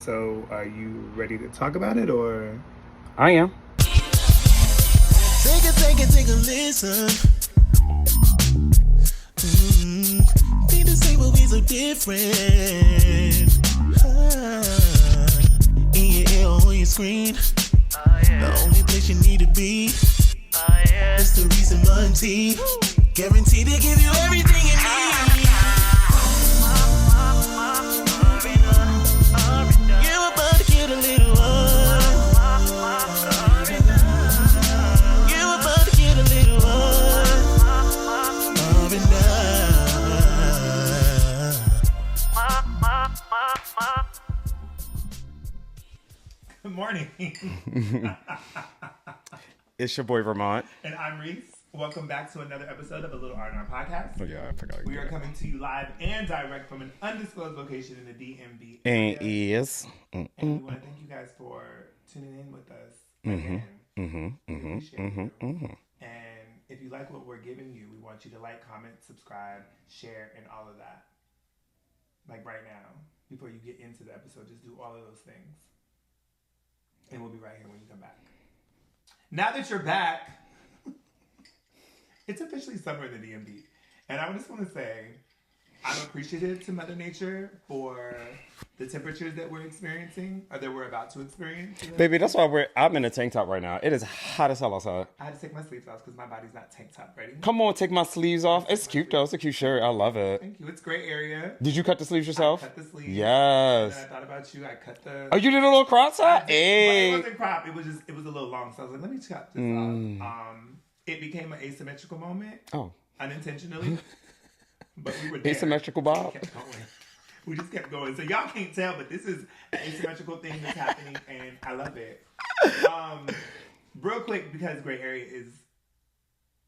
So, are you ready to talk about it, or? I am. Take a listen. Need to say what we so different. In your ear or on your screen. The only place you need to be. It's the Reese and Monty. Guaranteed to give you everything you need. You're about to get a little You're about to get a little Good morning. It's your boy Ramont. And I'm Reese. Welcome back to another episode of ALilRandRPodcast. Oh yeah, I forgot. We are coming to you live and direct from an undisclosed location in the DMV And area. is. And we want to thank you guys for tuning in with us again. We appreciate you. And if you like what we're giving you, we want you to like, comment, subscribe, share, and all of that. Like right now, before you get into the episode, just do all of those things. And we'll be right here when you come back. Now that you're back, it's officially summer in the DMV. And I just want to say, I'm appreciative to Mother Nature for the temperatures that we're experiencing, or that we're about to experience. Baby, that's why I'm in a tank top right now. It is hot as hell outside. I had to take my sleeves off because my body's not tank top ready. Come on, take my sleeves off. It's cute though. It's a cute shirt. I love it. Thank you. It's a great area. Did you cut the sleeves yourself? I cut the sleeves. Yes. And I thought about you. I cut the... Oh, you did a little crop top? Hey. Hey. It wasn't crop. It was a little long. So I was like, let me chop this off. It became an asymmetrical moment. Oh. Unintentionally. But we were there. Asymmetrical bob. We kept going. We just kept going. So y'all can't tell, but this is an asymmetrical thing that's happening, and I love it. Real quick, because Gray Area is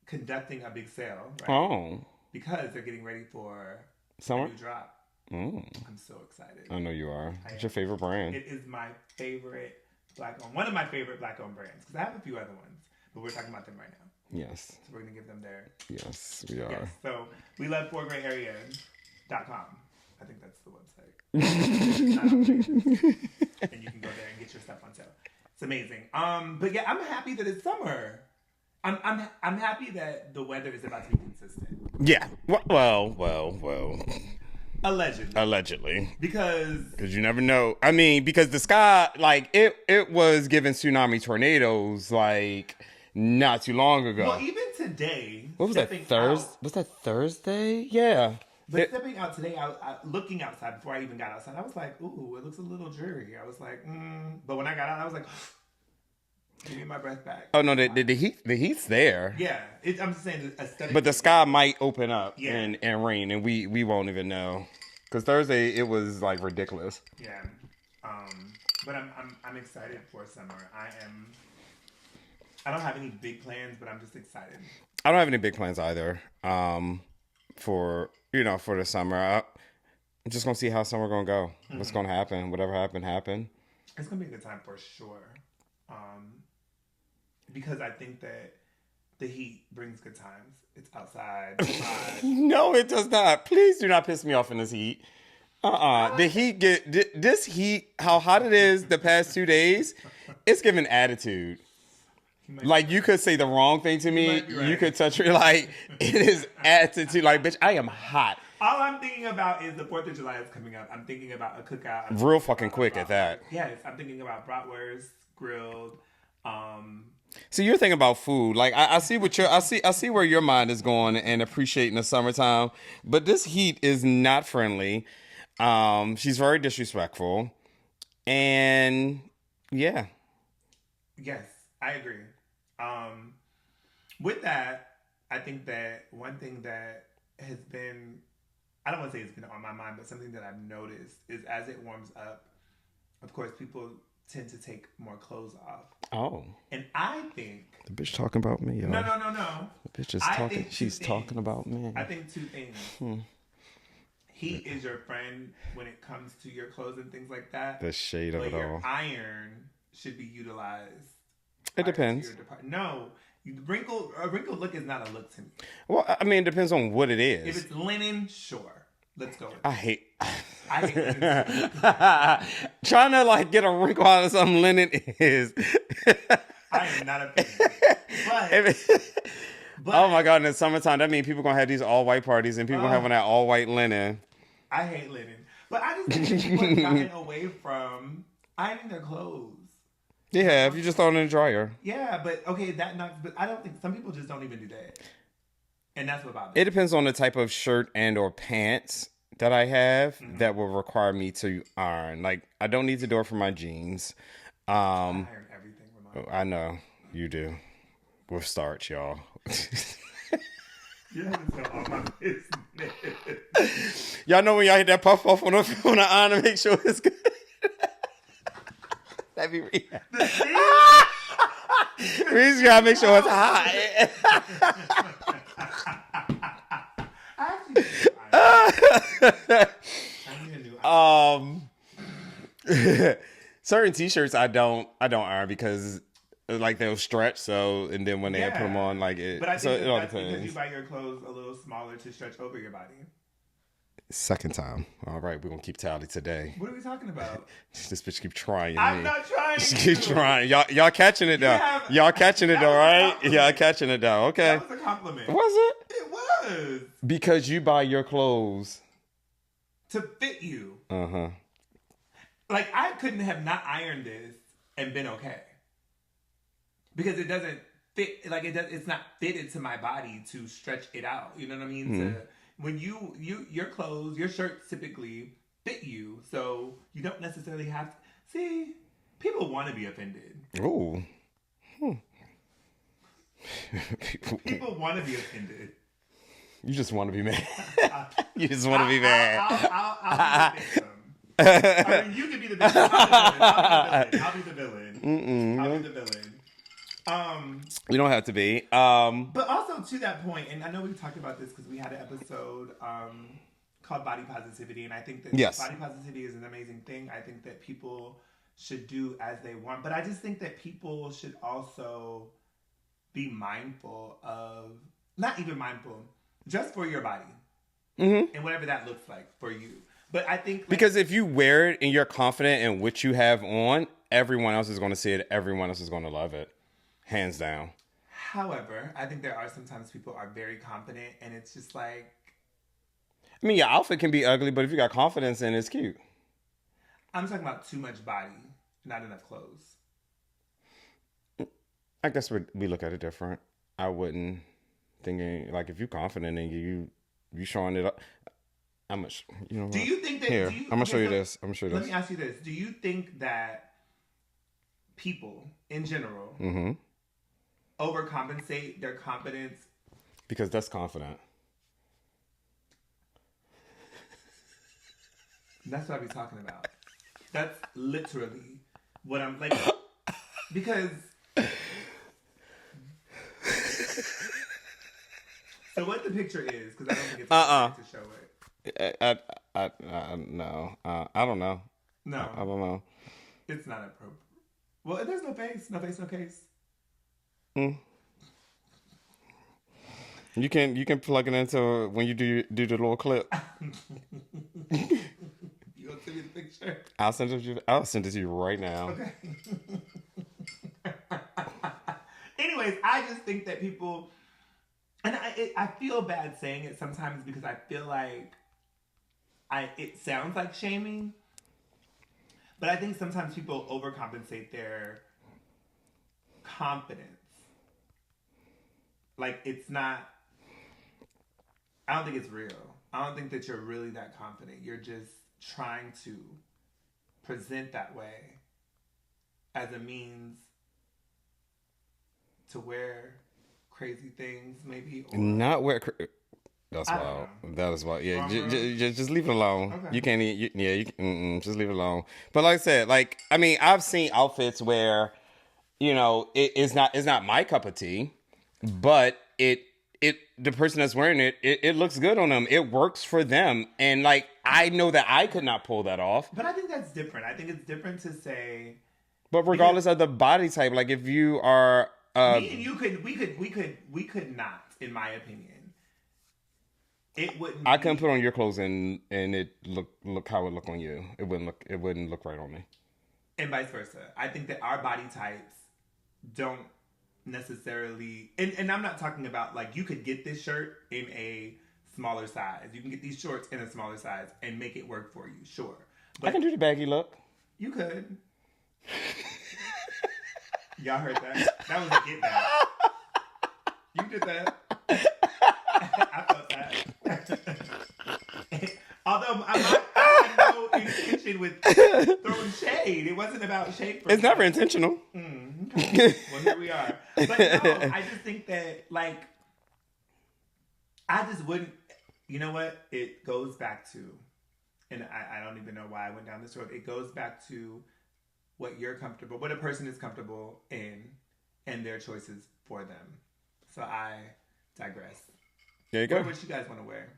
conducting a big sale, right? Oh. Because they're getting ready for Summer? a new drop. I'm so excited. I know you are. It's your favorite brand. It is my favorite black-owned, one of my favorite black-owned brands, because I have a few other ones, but we're talking about them right now. Yes. So we're going to give them their... Yes, we are. Yes. So we love 4grayarea.com. I think that's the website. And you can go there and get your stuff on sale. It's amazing. But yeah, I'm happy that it's summer. I'm happy that the weather is about to be consistent. Yeah. Well. Allegedly. Because you never know. I mean, because the sky, like, it was giving tsunami tornadoes, like, not too long ago. Well, even today. What was that, Thursday? Was that Thursday? Yeah. But stepping out today, looking outside before I even got outside, I was like, ooh, it looks a little dreary. I was like, But when I got out, I was like, give me my breath back. Oh, no, the heat's there. Yeah. I'm just saying aesthetic. But the sky might open up Yeah. and rain, and we won't even know. Because Thursday, it was, like, ridiculous. Yeah. But I'm excited for summer. I don't have any big plans, but I'm just excited. I don't have any big plans either. For the summer. I'm just gonna see how summer gonna go. What's gonna happen? Whatever happened. It's gonna be a good time for sure. Because I think that the heat brings good times. It's outside. No, it does not. Please do not piss me off in this heat. The heat this heat. How hot it is the past 2 days. It's giving attitude. Like, you could say the wrong thing to me. Right. You could touch me. Like, it is attitude. Like, bitch, I am hot. All I'm thinking about is the 4th of July is coming up. I'm thinking about a cookout. Real fucking quick at that. Yes, I'm thinking about bratwurst, grilled. So you're thinking about food. Like, I see where your mind is going and appreciating the summertime. But this heat is not friendly. She's very disrespectful. And yeah. Yes, I agree. With that, I think that one thing that has been, I don't want to say it's been on my mind, but something that I've noticed is as it warms up, of course, people tend to take more clothes off. Oh. And I think... The bitch talking about me, y'all. No. The bitch is talking. She's talking about me. I think two things. Heat is your friend when it comes to your clothes and things like that. The shade of it all. Your iron should be utilized. It depends. No. A wrinkled look is not a look to me. Well, I mean, it depends on what it is. If it's linen, sure. Let's go with it. I hate linen. trying to like get a wrinkle out of something linen is. I am not a fan. But oh my God, in the summertime, that means people gonna have these all white parties and people gonna have on that all white linen. I hate linen. But I just think that people have gotten away from ironing their clothes. Yeah, if you just throw it in the dryer. Yeah, but okay, but I don't think some people just don't even do that. And that's what bothers me. It depends on the type of shirt and or pants that I have that will require me to iron. Like, I don't need to do it for my jeans. I iron everything, Ramont. I know you do. With starch, y'all. You haven't told all my business. Y'all know when y'all hit that puff on the iron to make sure it's good. That'd be Reese. Reese gotta make sure it's hot. Certain t-shirts I don't iron because like they'll stretch, so and then when they put them on, like it. But I think so it all that's depends. because you buy your clothes a little smaller to stretch over your body. Second time. All right, we're gonna keep tally today. What are we talking about? This bitch keep trying. I'm not trying. She keep trying. Y'all catching it though. Y'all catching it though, right? Y'all catching it though. Okay. That was a compliment. Was it? It was. Because you buy your clothes To fit you. Uh-huh. Like, I couldn't have not ironed this and been okay. Because it doesn't fit, like, it's not fitted to my body to stretch it out. You know what I mean? Mm-hmm. When your clothes, your shirts typically fit you, so you don't necessarily have to. See, people want to be offended. Ooh. People want to be offended. You just want to be mad. You just want to be mad. I'll be the victim. I mean, you can be the victim. I'll be the villain. I'll be the villain. You don't have to be. But also to that point, and I know we talked about this because we had an episode called Body Positivity, and I think that body positivity is an amazing thing. I think that people should do as they want, but I just think that people should also be mindful of, not even mindful, just for your body, and whatever that looks like for you. But I think because if you wear it and you're confident in what you have on, everyone else is going to see it. Everyone else is going to love it. Hands down. However, I think there are sometimes people are very confident and it's just like... I mean, your outfit can be ugly, but if you got confidence in it, it's cute. I'm talking about too much body, not enough clothes. I guess we look at it different. I wouldn't thinking, like, if you're confident and you showing it up... I'm gonna, you know what? Do you think that... Here, I'm going to show you this. Let me ask you this. Do you think that people, in general... overcompensate their confidence? Because that's confident. That's what I be talking about. That's literally what I'm like. Because... So what the picture is, because I don't think it's to show it. No. I don't know. No. I don't know. It's not appropriate. Well, there's no face. No face, no case. You can plug it into when you do the little clip. You want to send me the picture? I'll send it to you right now. Okay. Anyways, I just think that people, and I feel bad saying it sometimes because I feel like it sounds like shaming, but I think sometimes people overcompensate their confidence. Like, it's not, I don't think it's real. I don't think that you're really that confident. You're just trying to present that way as a means to wear crazy things, maybe. Or... Not wear... That's wild. That is wild. Yeah, just leave it alone. Okay. You can't just leave it alone. But like I said, like, I mean, I've seen outfits where, you know, it's not my cup of tea, but the person that's wearing it looks good on them. It works for them. And like, I know that I could not pull that off. But I think that's different. I think it's different to say. But regardless of the body type, like if you are, me and you we could not, in my opinion, It wouldn't. I couldn't put on your clothes and it look how it look on you. It wouldn't look right on me. And vice versa. I think that our body types don't necessarily, and I'm not talking about like you could get this shirt in a smaller size. You can get these shorts in a smaller size and make it work for you. Sure, but I can do the baggy look. You could. Y'all heard that? That was a get back. You did that. I felt that. Although I had no intention with throwing shade. It wasn't about shade. It's never intentional. Okay. Well, here we are. But no, I just think that, like, I just wouldn't. You know what? It goes back to, and I don't even know why I went down this road. It goes back to what you're comfortable, what a person is comfortable in, and their choices for them. So I digress. There you go. What you guys want to wear?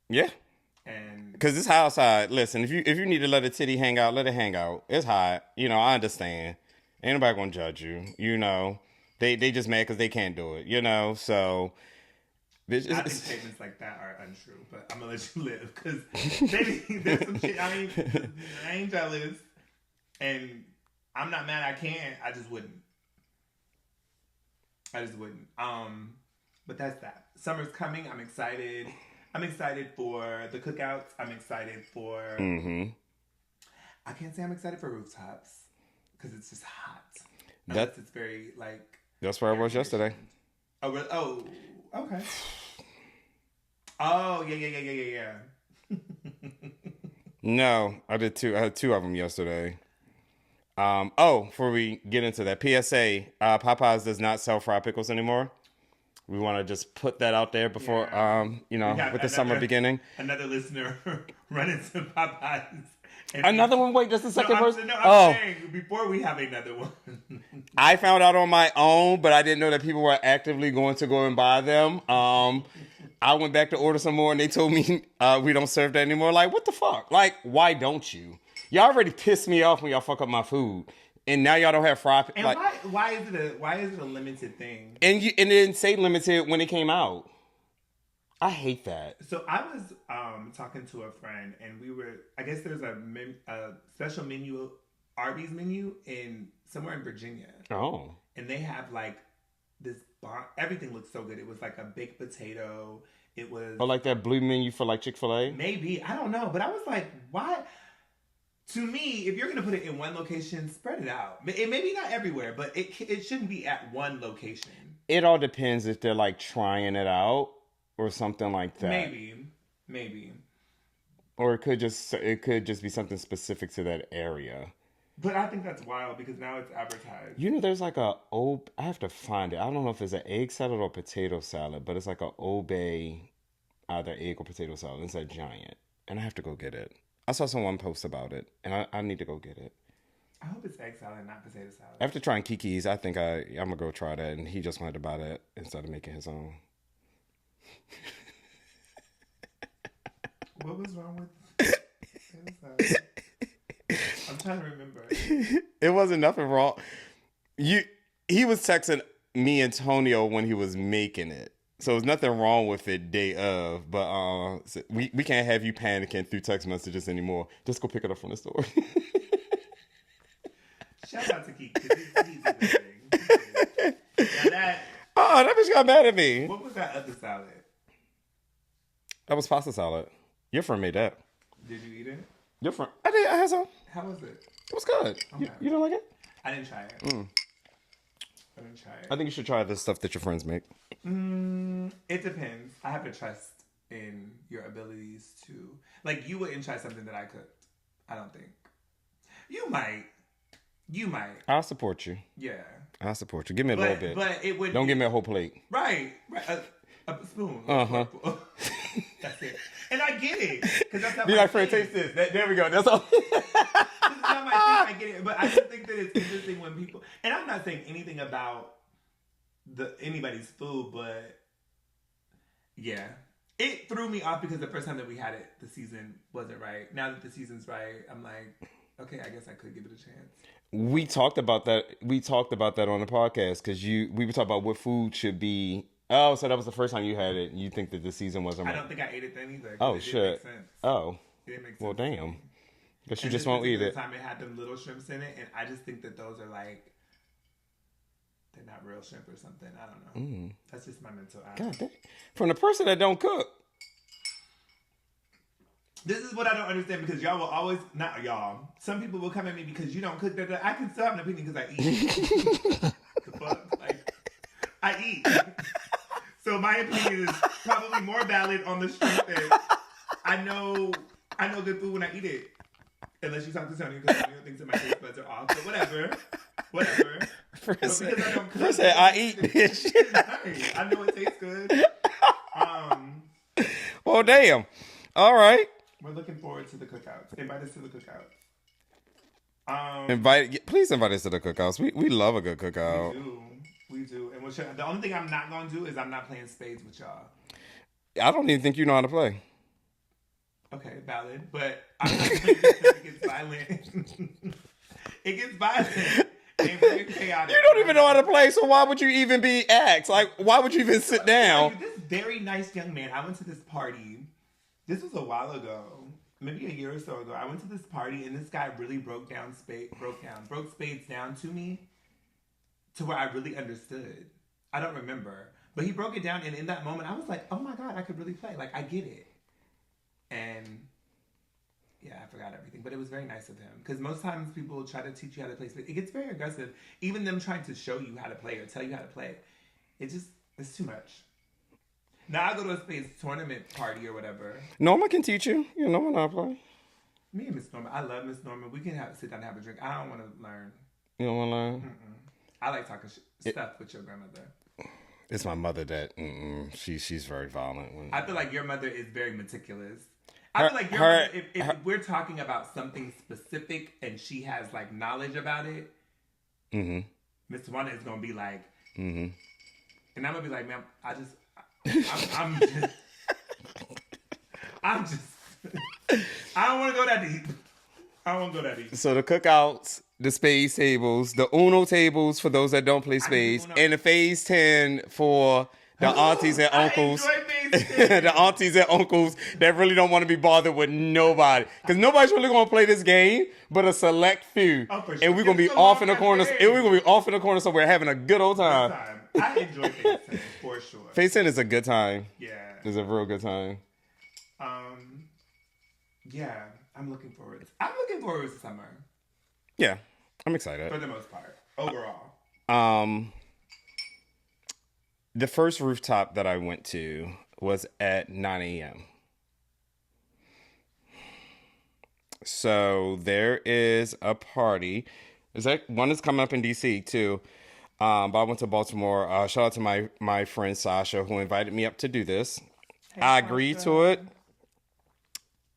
Yeah. And because it's hot outside. Listen, if you need to let a titty hang out, let it hang out. It's hot. You know, I understand. Ain't nobody gonna judge you. You know, they just mad because they can't do it. You know, so. I think statements like that are untrue, but I'm gonna let you live because maybe there's some shit I ain't jealous, and I'm not mad. I can't. I just wouldn't. But that's that. Summer's coming. I'm excited. I'm excited for the cookouts. I'm excited for. Mm-hmm. I can't say I'm excited for rooftops because it's just hot. Unless it's very like. That's where I was yesterday. Oh really? Oh, okay. Oh yeah. No, I did two. I had two of them yesterday. Before we get into that, PSA: Popeyes does not sell fried pickles anymore. We want to just put that out there before, with the summer beginning. Another listener run into Popeyes. Another one? Wait, just a second version? I'm saying, before we have another one. I found out on my own, but I didn't know that people were actively going to go and buy them. I went back to order some more, and they told me we don't serve that anymore. Like, what the fuck? Like, why don't you? Y'all already pissed me off when y'all fuck up my food. And now y'all don't have fried. And why is it a limited thing? And it didn't say limited when it came out. I hate that. So I was talking to a friend, and I guess there's a special menu, Arby's menu somewhere in Virginia. Oh. And they have like this everything looks so good. It was like a baked potato. It was like that blue menu for like Chick-fil-A? Maybe, I don't know, but I was like, why? To me, if you're going to put it in one location, spread it out. It maybe not everywhere, but it shouldn't be at one location. It all depends if they're like trying it out or something like that. Maybe. Or it could just be something specific to that area. But I think that's wild because now it's advertised. You know, there's like I have to find it. I don't know if it's an egg salad or potato salad, but it's like a Obey, either egg or potato salad. It's a giant, and I have to go get it. I saw someone post about it, and I need to go get it. I hope it's egg salad, not potato salad. After trying Kiki's, I think I'm going to go try that, and he just wanted to buy that instead of making his own. What was wrong with potato salad? I'm trying to remember. It wasn't nothing wrong. He was texting me, Antonio, when he was making it. So there's nothing wrong with it day of, but we can't have you panicking through text messages anymore. Just go pick it up from the store. Shout out to Keith. He's amazing. That bitch got mad at me. What was that other salad? That was pasta salad. Your friend made that. Did you eat it? Your friend. I did. I had some. How was it? It was good. Okay. You don't like it? I didn't try it. I didn't try it. I think you should try the stuff that your friends make. It depends. I have to trust in your abilities to... Like, you wouldn't try something that I cooked. I don't think. You might. I'll support you. Yeah. I'll support you. Give me a little bit. But it would... Don't give me a whole plate. Right. A spoon. Uh-huh. That's it. And I get it. Because that's not Be like, Fred, taste this. There we go. That's all. This is not my thing. I get it. But I just think that it's interesting when people... And I'm not saying anything about anybody's food, but... Yeah. It threw me off because the first time that we had it, the season wasn't right. Now that the season's right, I'm like, okay, I guess I could give it a chance. We talked about that. We talked about that on the podcast because we were talking about what food should be Oh, so that was the first time you had it. You think that the season wasn't I right? don't think I ate it then either. Oh, it shit. didn't make sense. Oh. It didn't make sense. Well, damn. Guess you And just won't eat it. time it had them little shrimps in it, and I just think that those are like, they're not real shrimp or something. I don't know. That's just my mental eye. God damn. From the person that don't cook. This is what I don't understand, because y'all will always, not y'all, some people will come at me because you don't cook. I can still have an opinion because I eat. The fuck? Like, I eat. So my opinion is probably more valid on the strength that I know good food when I eat it. Unless you talk to Tony, because Tony thinks that my taste buds are off. But whatever. First said, I eat bitch. I know it tastes good. Well, damn. All right. We're looking forward to the cookouts. Invite us to the cookouts. Please invite us to the cookouts. We love a good cookout. We do. And the only thing I'm not gonna do is I'm not playing spades with y'all. I don't even think you know how to play. Okay, valid. But I'm not playing because it gets violent. It gets violent. And very chaotic. You don't even know how to play, so why would you even be asked? Like, why would you even sit down? This very nice young man, I went to this party. This was a while ago. Maybe a year or so ago. I went to this party, and this guy really broke spades down to me to where I really understood. I don't remember. But he broke it down, and in that moment, I was like, oh my God, I could really play. Like, I get it. And yeah, I forgot everything. But it was very nice of him. Because most times people try to teach you how to play spades. It gets very aggressive. Even them trying to show you how to play or tell you how to play. It's too much. Now I go to a spades tournament party or whatever. Norma can teach you. You know how to play. Me and Miss Norma. I love Miss Norma. We can sit down and have a drink. I don't want to learn. You don't want to learn? I like talking stuff with your grandmother. It's my mother that she's very violent. I feel like your mother is very meticulous. I feel like your mother, if we're talking about something specific and she has like knowledge about it, Miss Tawana is gonna be like, and I'm gonna be like, ma'am, I'm just I don't want to go that deep. So the cookouts, the spades tables, the Uno tables for those that don't play spades, and the phase 10 for the aunties and uncles. The aunties and uncles that really don't want to be bothered with nobody. Because nobody's really going to play this game but a select few. Oh, for sure. And we're going to be off in the corner. And we're going to be off in the corner somewhere having a good old time. I enjoy phase 10 for sure. Phase 10 is a good time. Yeah. It's a real good time. Yeah. I'm looking forward to summer. Yeah. I'm excited. For the most part. Overall. The first rooftop that I went to was at 9 a.m. So there is a party. One is coming up in D.C. too. But I went to Baltimore. Shout out to my friend Sasha who invited me up to do this. Hey, I agreed to it.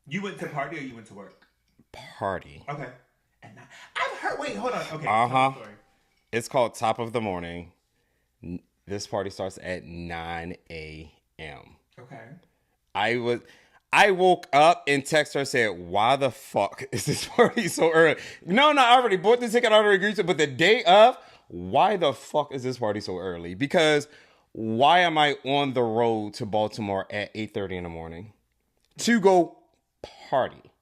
You went to party or you went to work? Party. Okay. And I've heard. Wait, hold on. Okay. It's called Top of the Morning. This party starts at 9 a.m. Okay. I woke up and texted her and said, why the fuck is this party so early? No, I already bought the ticket. I already agreed to it. But the day of, why the fuck is this party so early? Because why am I on the road to Baltimore at 8:30 in the morning to go party?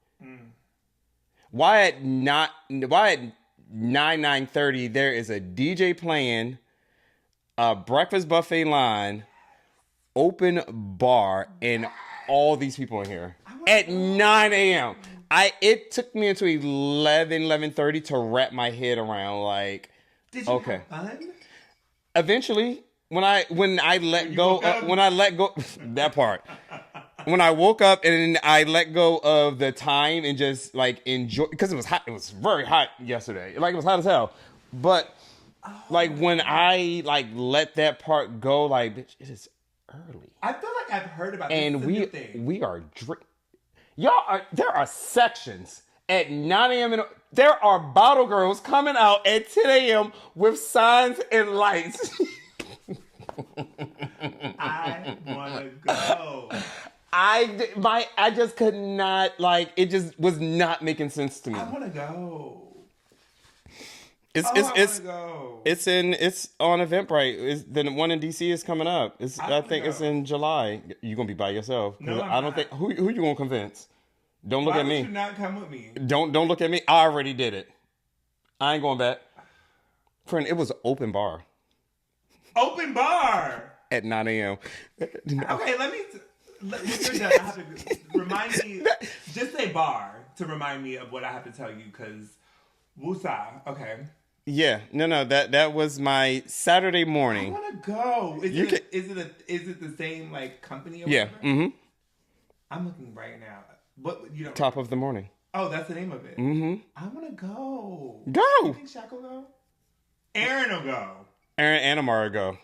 Why at 9:30 there is a DJ playing, a breakfast buffet line, open bar, and all these people in here at 9 a.m. It took me until 11:30 to wrap my head around like, did you have fun? Eventually, when I let go that part. When I woke up and I let go of the time and just like enjoy, because it was hot. It was very hot yesterday. Like it was hot as hell. But like when I like let that part go, like bitch, it is early. I feel like I've heard about this. And we are there are sections at 9 a.m. There are bottle girls coming out at 10 a.m. with signs and lights. I want to go. I just could not, like, it just was not making sense to me. I want to go. It's I want to go. It's on Eventbrite. The one in DC is coming up. I think it's in July. You gonna be by yourself? No, I don't think who you gonna convince. Don't look at me. Why would you not come with me? Don't look at me. I already did it. I ain't going back. Friend, it was an open bar. Open bar at 9 a.m. Okay, when you're done, I have to remind me. Just say bar to remind me of what I have to tell you, because woosah. Okay. Yeah, no. That was my Saturday morning. I want to go. Is it the same like company? Or yeah. Whatever? Mm-hmm. I'm looking right now. But you don't. Top of the morning. Oh, that's the name of it. Mm-hmm. I want to go. Go. You think Shaq will go? Aaron will go. Aaron and Amara go.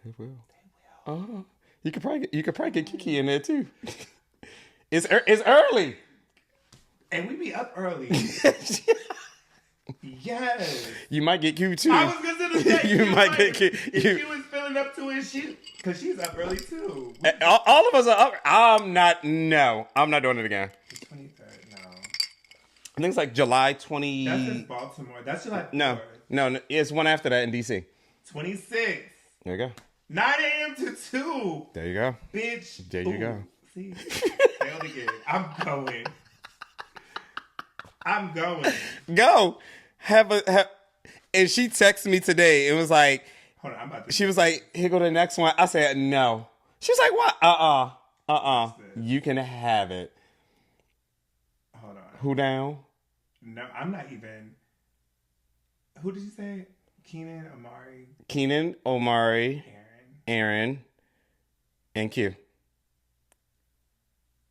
They will. Oh, you could probably get Kiki in there too. It's early. And we be up early. Yes. You might get Q too. I was gonna say you might get Q. If she was filling up to it, because she's up early too. All of us are up. I'm not doing it again. The 23rd, no. I think it's like July 20. That's in Baltimore. That's July 4th. No, it's one after that in DC. 26. There you go. 9 a.m. to 2. There you go. Bitch. There you go. See? Failed again. I'm going. Go. And she texted me today. It was like, hold on, she was like, here go the next one. I said, no. She was like, what? You can have it. Hold on. Who down? No, I'm not even. Who did you say? Keenan, Omari, Aaron, and Q.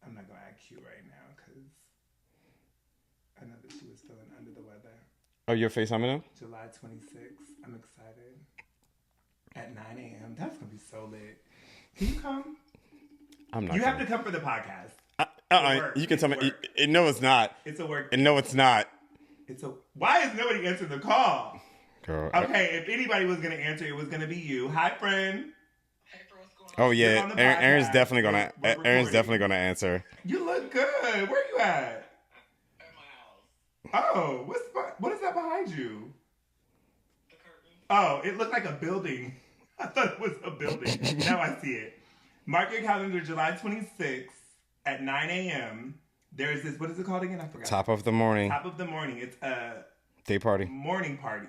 I'm not going to add Q right now because I know that she was feeling under the weather. Oh, you're FaceTiming them? July 26th. I'm excited. At 9 a.m. That's going to be so lit. Can you come? I'm not. You have to come for the podcast. You can tell me. No, it's not. It's a work. No, it's not. Why is nobody answering the call? Girl. Okay, if anybody was going to answer, it was going to be you. Hi, friend. Hey, bro, what's going on? Oh yeah, Aaron's definitely gonna answer. You look good. Where you at? At my house. Oh, what is that behind you? The curtain. Oh, it looked like a building. I thought it was a building. Now I see it. Mark your calendar, July 26th at 9 a.m. There's this, what is it called again? I forgot. Top of the morning. Top of the morning. It's a day party. Morning party.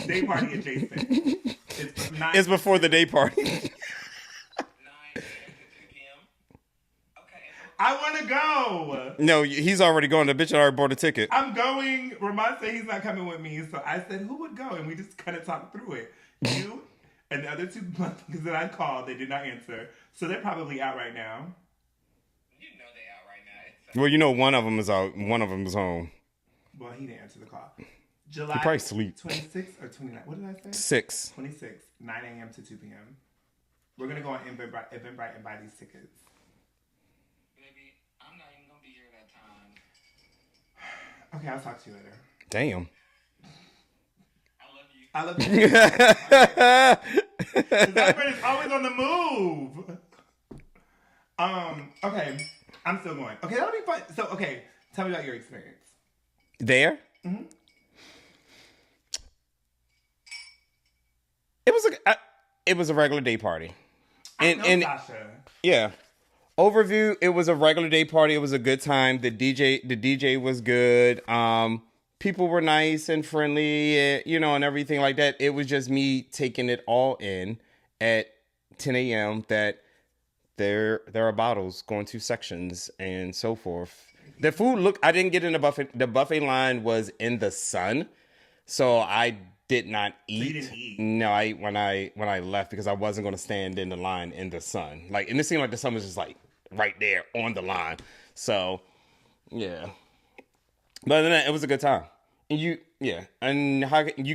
Day party adjacent. It's before the day party. 9 a.m. to 2 p.m. Okay. I want to go. No, he's already going. The bitch already bought a ticket. I'm going. Ramont said he's not coming with me. So I said, who would go? And we just kind of talked through it. You and the other two motherfuckers that I called, they did not answer. So they're probably out right now. You know they out right now. Well, you know one of them is out. One of them is home. Well, he didn't answer the call. July he probably sleep. 26th or 29th. What did I say? 6. 26, 9 a.m. to 2 p.m. We're going to go on Eventbrite and buy these tickets. Baby, I'm not even going to be here that time. Okay, I'll talk to you later. Damn. I love you. That friend is always on the move. Okay. I'm still going. Okay, that'll be fun. So, okay, tell me about your experience. There? Mm-hmm. It was a regular day party. And Sasha. Yeah. Overview, it was a regular day party. It was a good time. The DJ was good. People were nice and friendly, and everything like that. It was just me taking it all in at 10 a.m. that there are bottles going to sections and so forth. The food, I didn't get in the buffet. The buffet line was in the sun, so I did not eat. So you didn't eat? No, I ate when I left because I wasn't going to stand in the line in the sun. And it seemed like the sun was just right there on the line. So, yeah. But other than that, it was a good time. And you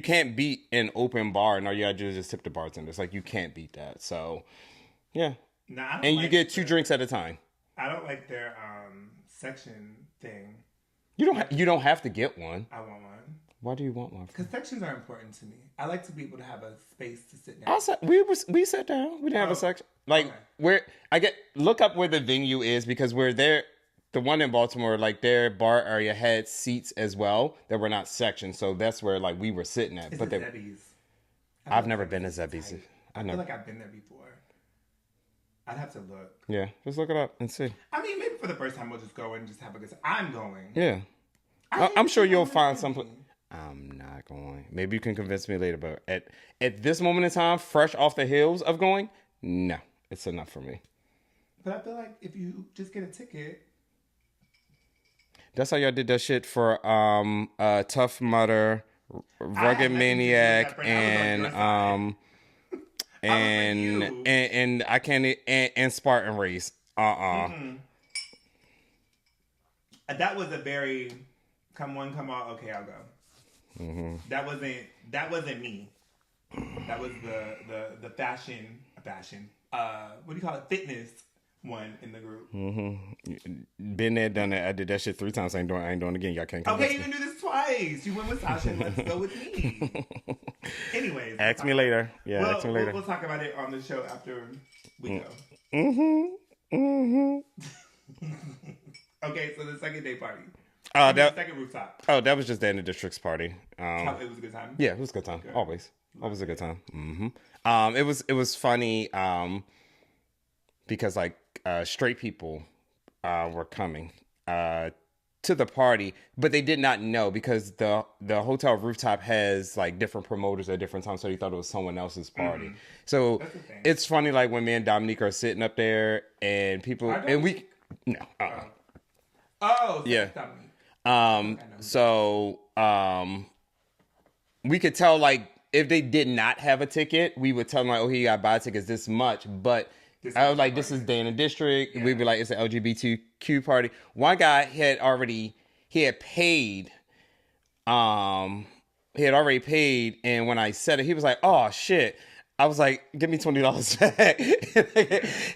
can't beat an open bar, and all you gotta do is just tip the bartenders. You can't beat that. So, yeah. Nah, and you get 2 drinks at a time. I don't like their section thing. You don't have to get one. I want one. Why do you want one? Because sections are important to me. I like to be able to have a space to sit down. We sat down. We didn't have a section. Okay. Look up where the venue is because we're there the one in Baltimore, like their bar area had seats as well that were not sectioned, so that's where like we were sitting at. It's But at Zebby's. I've never been to Zebby's. I feel like I've been there before. I'd have to look. Yeah, just look it up and see. I mean, maybe for the first time we'll just go and just have a good time. I'm going. Yeah, I'm sure you'll find something. I'm not going. Maybe you can convince me later, but at this moment in time, fresh off the heels of going, no, it's enough for me. But I feel like if you just get a ticket. That's how y'all did that shit for Tough Mudder, Rugged Maniac, and and I can't and Spartan Race. Mm-mm. That was a very come on, come on. Okay, I'll go. Mm-hmm. That wasn't me. That was the fashion. What do you call it? Fitness one in the group. Mm-hmm. Been there, done that. I did that shit 3 times. I ain't doing it again. Y'all can't. Okay, you can do this twice. You went with Sasha. And let's go with me. Anyways, ask me later. Yeah, ask me later. We'll talk about it on the show after we go. Okay, so the second day party. Second rooftop. Oh, that was just the end of the district's party. It was a good time. Yeah, it was a good time. Good. Always a good time. Mm-hmm. It was funny. Because like straight people were coming to the party, but they did not know because the hotel rooftop has like different promoters at different times, so they thought it was someone else's party. Mm-hmm. So it's funny, like when me and Dominique are sitting up there and people and we no. Oh yeah. So we could tell like if they did not have a ticket, we would tell them like, oh, he got buy tickets this much, but. I was like, this is Day in the District. Yeah. We'd be like, it's an LGBTQ party. One guy had paid. And when I said it, he was like, oh shit. I was like, give me $20 back.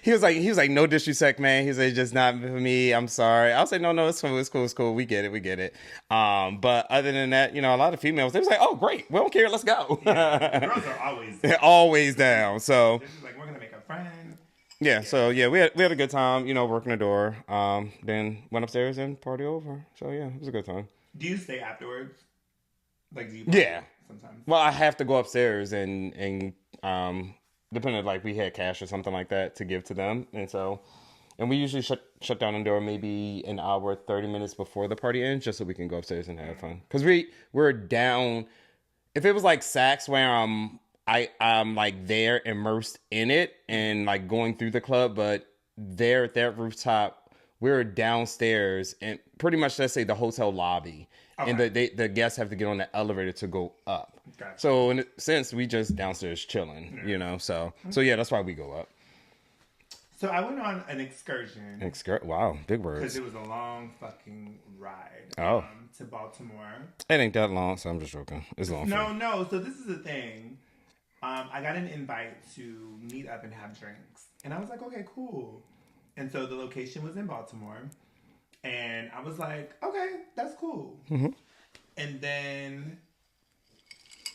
he was like, no disrespect, man. He said, just not for me. I'm sorry. I was like, no, it's cool. We get it. But other than that, a lot of females, they was like, oh, great. We don't care. Let's go. Yeah, girls are always down. Always down. So this is like, we're going to make a friend. Yeah, so yeah, we had a good time, working the door. Then went upstairs and party over. So yeah, it was a good time. Do you stay afterwards? Like, do you? Yeah. Sometimes. Well, I have to go upstairs and depending like we had cash or something like that to give to them, and we usually shut down the door maybe an hour 30 minutes before the party ends, just so we can go upstairs and have fun. Because we're down. If it was like Saks where I'm like there immersed in it and like going through the club, but there at that rooftop, we're downstairs and pretty much let's say the hotel lobby, okay. And the guests have to get on the elevator to go up. Gotcha. So in a sense, we just downstairs chilling, So yeah, that's why we go up. So I went on an excursion. Wow, big words. Because it was a long fucking ride. To Baltimore. It ain't that long, so I'm just joking. It's long. No. So this is the thing. I got an invite to meet up and have drinks. And I was like, okay, cool. And so the location was in Baltimore. And I was like, okay, that's cool. Mm-hmm. And then,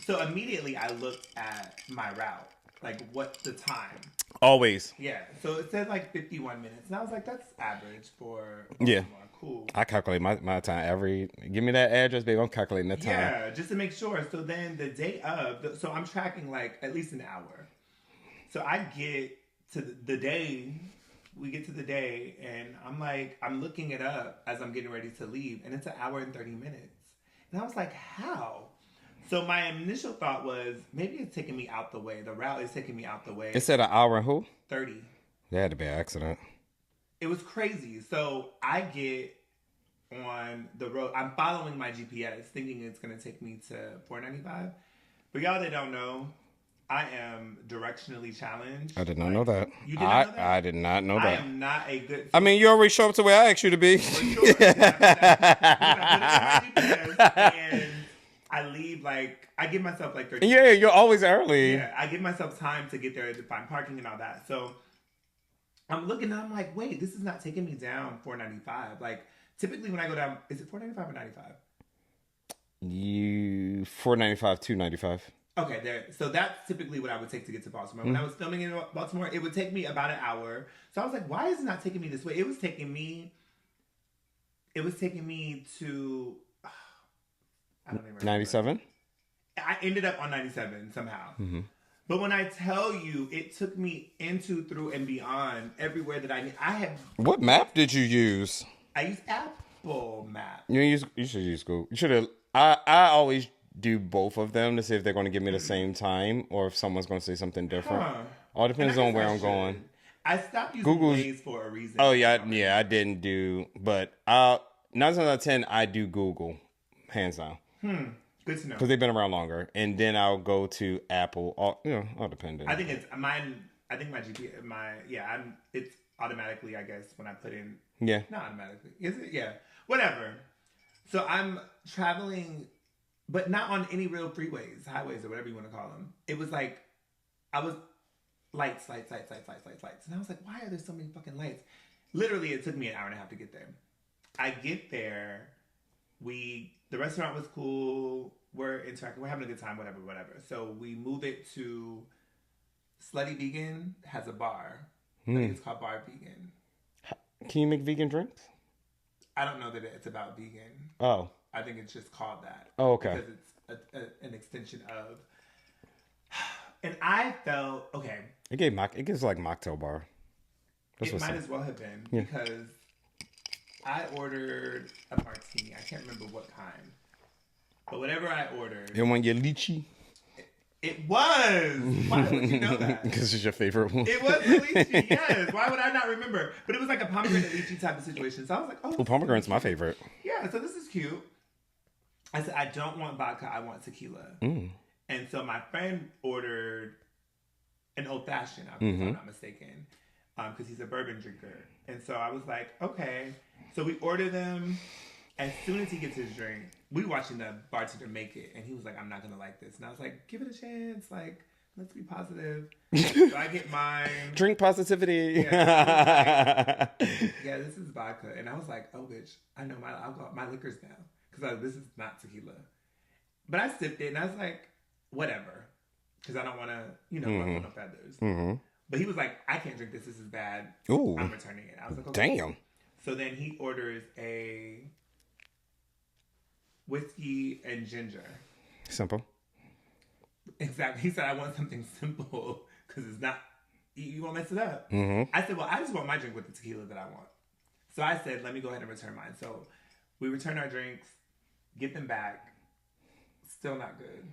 so immediately I looked at my route. Like, what's the time? Always. Yeah. So it said like 51 minutes. And I was like, that's average for Baltimore. Yeah. Cool. I calculate my time give me that address, baby. I'm calculating the time. Yeah, just to make sure. So then the day of, so I'm tracking like at least an hour. So I get to the day, we get to the day, and I'm looking it up as I'm getting ready to leave, and it's an hour and 30 minutes. And I was like, how? So my initial thought was, maybe it's taking me out the way. The route is taking me out the way. It said an hour and who? 30. That had to be an accident. It was crazy. So I get on the road. I'm following my GPS, thinking it's going to take me to 495. But y'all that don't know, I am directionally challenged. I did not know that. You did not know that? I did not know that. I am not a good... I mean, you already show up to where I asked you to be. For sure. I put it on my GPS, and I leave I give myself 30 minutes. Yeah, you're always early. Yeah, I give myself time to get there to find parking and all that. So I'm looking and I'm like, wait, this is not taking me down 495. Typically when I go down, is it 495 or 95? 495, 295. Okay, there. So that's typically what I would take to get to Baltimore. When I was filming in Baltimore, it would take me about an hour. So I was like, why is it not taking me this way? It was taking me it was taking me to, I don't even remember. 97? I ended up on 97 somehow. Mm-hmm. But when I tell you, it took me into, through, and beyond everywhere that I had. What map did you use? I used Apple Map. You should use Google. You should have. I always do both of them to see if they're going to give me the same time or if someone's going to say something different. All depends on where I'm going. I stopped using Waze for a reason. Oh yeah, I didn't do, but 9 times out of 10 I do Google, hands down. Good to know. Because they've been around longer, and then I'll go to Apple. All depending. I think it's mine. I think my GPS, it's automatically, I guess, when I put in. Yeah. Not automatically. Is it? Yeah. Whatever. So I'm traveling, but not on any real freeways, highways, or whatever you want to call them. It was like, I was lights. And I was like, why are there so many fucking lights? Literally, it took me an hour and a half to get there. I get there. The restaurant was cool. We're interacting. We're having a good time, whatever. So we move it to Slutty Vegan has a bar. I think it's called Bar Vegan. Can you make vegan drinks? I don't know that it's about vegan. Oh. I think it's just called that. Oh, okay. Because it's an extension of... And I felt... Okay. It gives like mocktail bar. It might as well have been. Yeah. Because I ordered a martini. I can't remember what kind. But whatever I ordered... You want your lychee? It was! Why would you know that? Because it's your favorite one. It was the lychee, yes. Why would I not remember? But it was like a pomegranate lychee type of situation. So I was like, oh. Pomegranate's my favorite. Yeah, so this is cute. I said, I don't want vodka. I want tequila. And so my friend ordered an old fashioned, if I'm not mistaken, because he's a bourbon drinker. And so I was like, okay. So we order them. As soon as he gets his drink, we watching the bartender make it, and he was like, I'm not going to like this. And I was like, give it a chance. Like, let's be positive. So I get mine. Drink positivity. Yeah, yeah, this is vodka. And I was like, oh, bitch, I know my alcohol, my liquor's now. Because this is not tequila. But I sipped it, and I was like, whatever. Because I don't want to, ruffle no feathers. But he was like, I can't drink this. This is bad. Ooh. I'm returning it. I was like, okay. Damn. So then he orders a whiskey and ginger. Simple. Exactly. He said, I want something simple because it's not, you won't mess it up. I said, well, I just want my drink with the tequila that I want. So I said, let me go ahead and return mine. So we return our drinks, get them back. Still not good.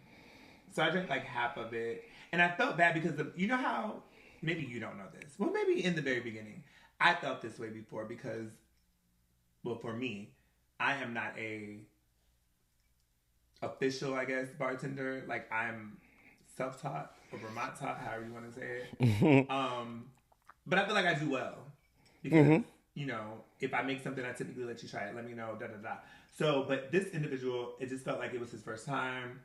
So I drank like half of it. And I felt bad because you know how, maybe you don't know this. Well, maybe in the very beginning, I felt this way before because, well, for me, I am not a official, I guess, bartender. Like, I'm self-taught or Ramont taught, however you want to say it. But I feel like I do well because, if I make something, I typically let you try it. Let me know, da-da-da. So, but this individual, it just felt like it was his first time.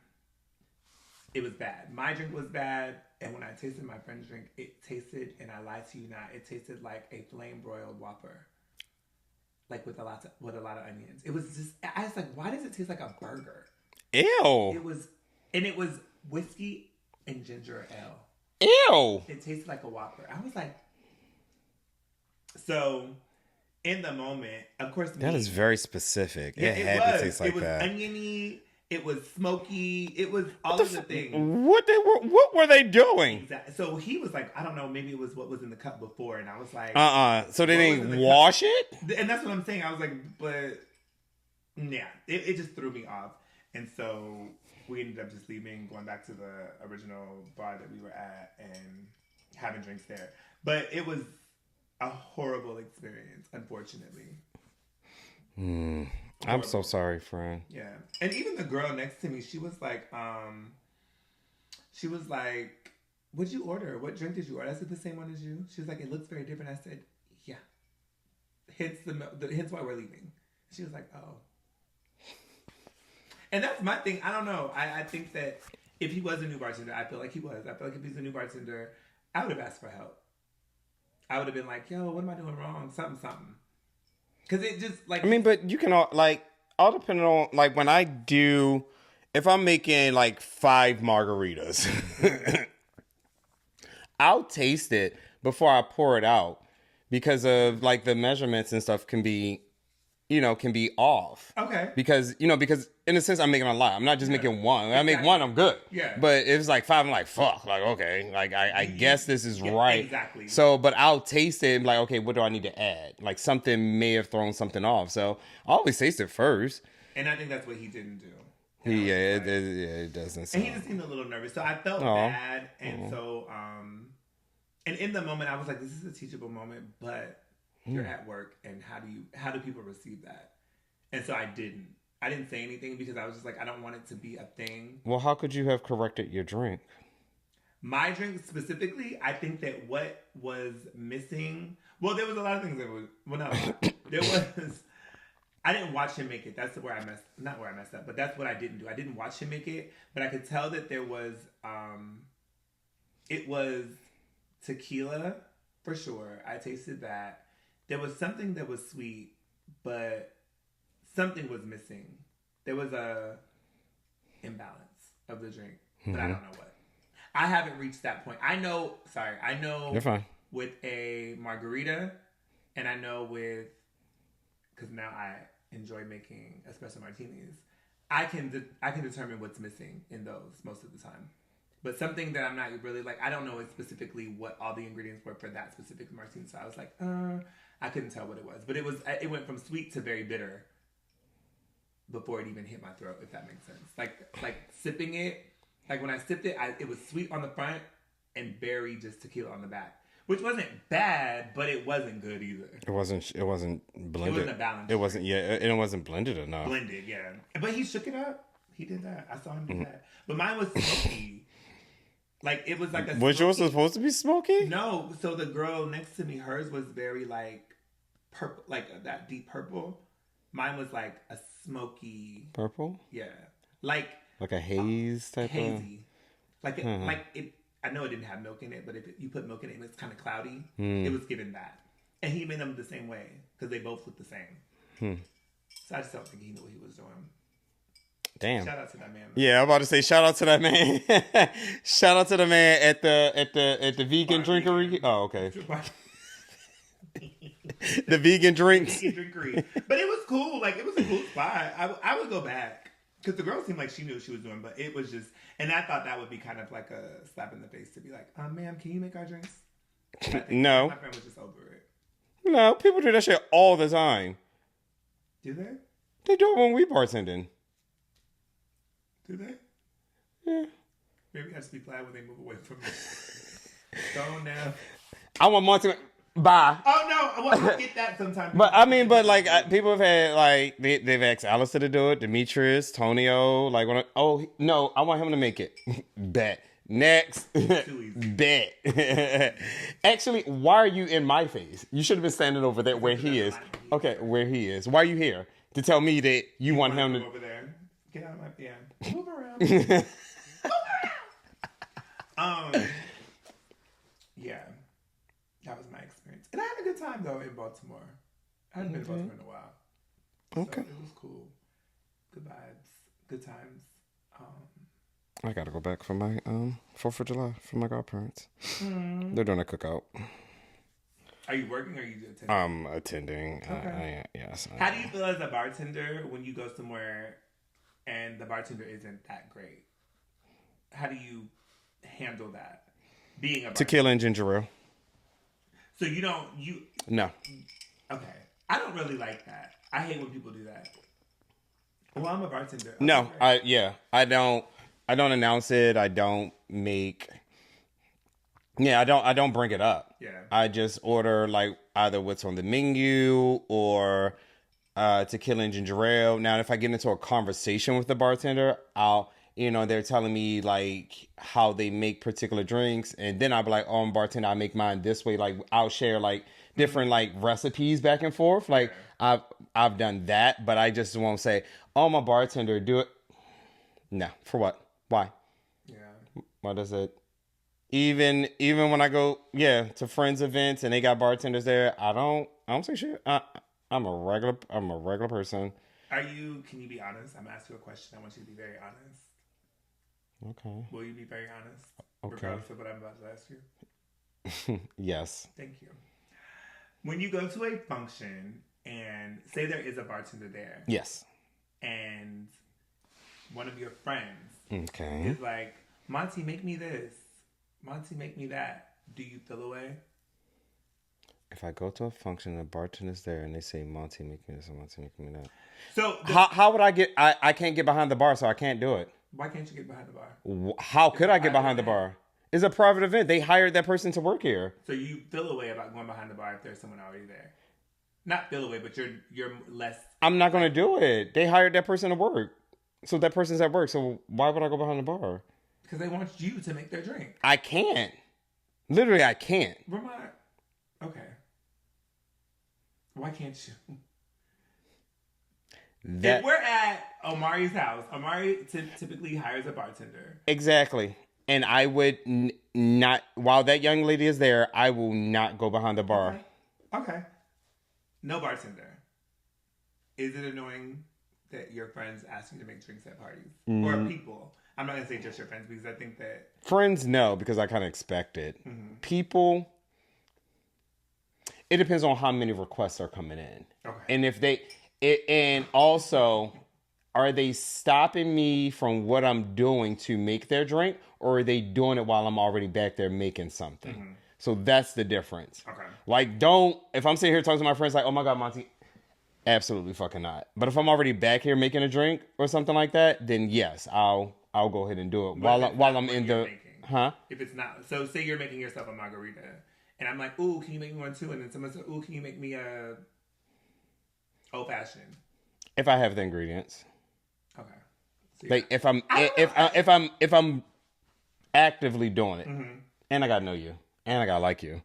It was bad. My drink was bad. And when I tasted my friend's drink, it tasted, and I lie to you not, it tasted like a flame-broiled Whopper. Like with a lot of onions. It was just, I was like, why does it taste like a burger? Ew. It was whiskey and ginger ale. Ew. It tasted like a Whopper. I was like, so in the moment, of course, that is very specific. Yeah, it had to taste like that. It was oniony. It was smoky. It was all of the things. What were they doing? Exactly. So he was like, I don't know, maybe it was what was in the cup before, and I was like, So they didn't wash it? And that's what I'm saying. I was like, but yeah, it just threw me off. And so we ended up just leaving, going back to the original bar that we were at and having drinks there. But it was a horrible experience, unfortunately. I'm so sorry, friend. Yeah. And even the girl next to me, she was like, what'd you order? What drink did you order? I said, the same one as you. She was like, it looks very different. I said, yeah. Hence why we're leaving. She was like, oh. And that's my thing. I don't know. I think that if he was a new bartender, I feel like he was. I feel like if he's a new bartender, I would have asked for help. I would have been like, yo, what am I doing wrong? Something. Because it just, like... I mean, but you can, all depending on, like, when I do... If I'm making, 5 margaritas, I'll taste it before I pour it out. Because of, the measurements and stuff can be can be off. Okay. Because in a sense, I'm making a lot. I'm not just making one. When I make one, I'm good. Yeah. But if it's like 5, I'm like, fuck. Like, okay. Like, I guess this is right. Exactly. So, but I'll taste it and be like, okay, what do I need to add? Like, something may have thrown something off. So, I always taste it first. And I think that's what he didn't do. It doesn't sound. And he just seemed a little nervous. So I felt bad. And so, and in the moment, I was like, this is a teachable moment, but you're at work. And how do people receive that? And so I didn't say anything because I was just like, I don't want it to be a thing. Well, how could you have corrected your drink? My drink specifically, I think that what was missing, well, there was a lot of things that was, well, no, there was, I didn't watch him make it. That's where I messed up, but that's what I didn't do. I didn't watch him make it, but I could tell that there was, it was tequila for sure. I tasted that. There was something that was sweet, but something was missing. There was a imbalance of the drink, but I don't know what. I haven't reached that point. I know You're fine. With a margarita, and I know because now I enjoy making espresso martinis. I can determine what's missing in those most of the time. But something that I'm not really like, I don't know specifically what all the ingredients were for that specific martini. So I was like, I couldn't tell what it was. But it went from sweet to very bitter before it even hit my throat, if that makes sense. Like sipping it, like when I sipped it, it was sweet on the front and very just tequila on the back. Which wasn't bad, but it wasn't good either. It wasn't blended. It wasn't a balance. It wasn't, and it wasn't blended enough. Blended, yeah. But he shook it up. He did that. I saw him do that. But mine was smoky. Like, it was like a Was yours supposed to be smoky? No. So the girl next to me, hers was very like purple, like that deep purple. Mine was like a smoky. Purple? Yeah. Like a haze type hazy. Like it, I know it didn't have milk in it, but if you put milk in it and it's kind of cloudy, it was given that. And he made them the same way because they both look the same. So I just don't think he knew what he was doing. Damn. Shout out to that man. Yeah, I'm about to say shout out to that man. Shout out to the man at the vegan drinkery. Oh, okay. The vegan drinks. Vegan drinkery. But it was cool. Like, it was a cool spot. I would go back. Because the girl seemed like she knew what she was doing, but it was just, and I thought that would be kind of like a slap in the face to be like, ma'am, can you make our drinks? No. My friend was just over it. No, people do that shit all the time. Do they? They do it when we bartending. Do they? Yeah. Maybe I should be glad when they move away from me. Go now. I want Monty. Bye. Oh no! Well, I get that sometimes. But I mean, people have had like they've asked Alistair to do it, Demetrius, Tonio. Like, no, I want him to make it. Bet. Next. Bet. Actually, why are you in my face? You should have been standing over there where he is. Okay, where he is. Why are you here to tell me that you want him to? Over there. Get out of my Move around. Move around. Yeah. That was my experience. And I had a good time, though, in Baltimore. I hadn't been to Baltimore in a while. Okay. So it was cool. Good vibes. Good times. I got to go back for my 4th of July for my godparents. They're doing a cookout. Are you working or are you attending? I'm attending. Okay. Yes. How do you feel as a bartender when you go somewhere and the bartender isn't that great? How do you handle that? Being a bartender. Tequila and ginger ale. So No. Okay. I don't really like that. I hate when people do that. Well, I'm a bartender. No, I don't announce it. I don't make. Yeah, I don't bring it up. Yeah. I just order like either what's on the menu or tequila and ginger ale. Now, if I get into a conversation with the bartender, they're telling me like how they make particular drinks, and then I'll be like, "Oh, I'm a bartender. I make mine this way." Like, I'll share like different like recipes back and forth. Like, I've done that, but I just won't say, "Oh, I'm a bartender. Do it." No, for what? Why? Yeah. Why does it? Even when I go to friends events and they got bartenders there, I don't say shit. I'm a regular person. Can you be honest? I'm asking you a question. I want you to be very honest. Okay. Will you be very honest? Okay. Regardless of what I'm about to ask you? Yes. Thank you. When you go to a function and say there is a bartender there. Yes. And one of your friends Okay. is like, Monty, make me this. Monty, make me that. Do you feel away? If I go to a function and a bartender's there and they say, Monty, make me this, and Monty, make me that. So How would I get... I can't get behind the bar, so I can't do it. why can't you get behind the bar? How could I get behind the bar? It's a private event. They hired that person to work here. So you feel away about going behind the bar if there's someone already there. Not feel away, but you're less... I'm not going to do it. They hired that person to work. So that person's at work. So why would I go behind the bar? Because they want you to make their drink. I can't. Literally, I can't. Ramont, okay. Why can't you? If we're at Omari's house, Omari typically hires a bartender. Exactly. And I would not, while that young lady is there, I will not go behind the bar. Okay. No bartender. Is it annoying that your friends ask you to make drinks at parties? Or people? I'm not going to say just your friends because I think that... Friends, no, because I kind of expect it. People, it depends on how many requests are coming in. Okay. And if and also, are they stopping me from what I'm doing to make their drink, or are they doing it while I'm already back there making something? So that's the difference. Okay. Like, if I'm sitting here talking to my friends like, oh my God, Monty, absolutely fucking not. But if I'm already back here making a drink or something like that, then yes, I'll go ahead and do it while I'm in the... making. Huh? If it's not... So say you're making yourself a margarita, and I'm like, ooh, can you make me one too? And then someone says, ooh, can you make me a old fashioned? If I have the ingredients. Okay. So Like if I'm actively doing it, and I gotta know you, and I gotta like you.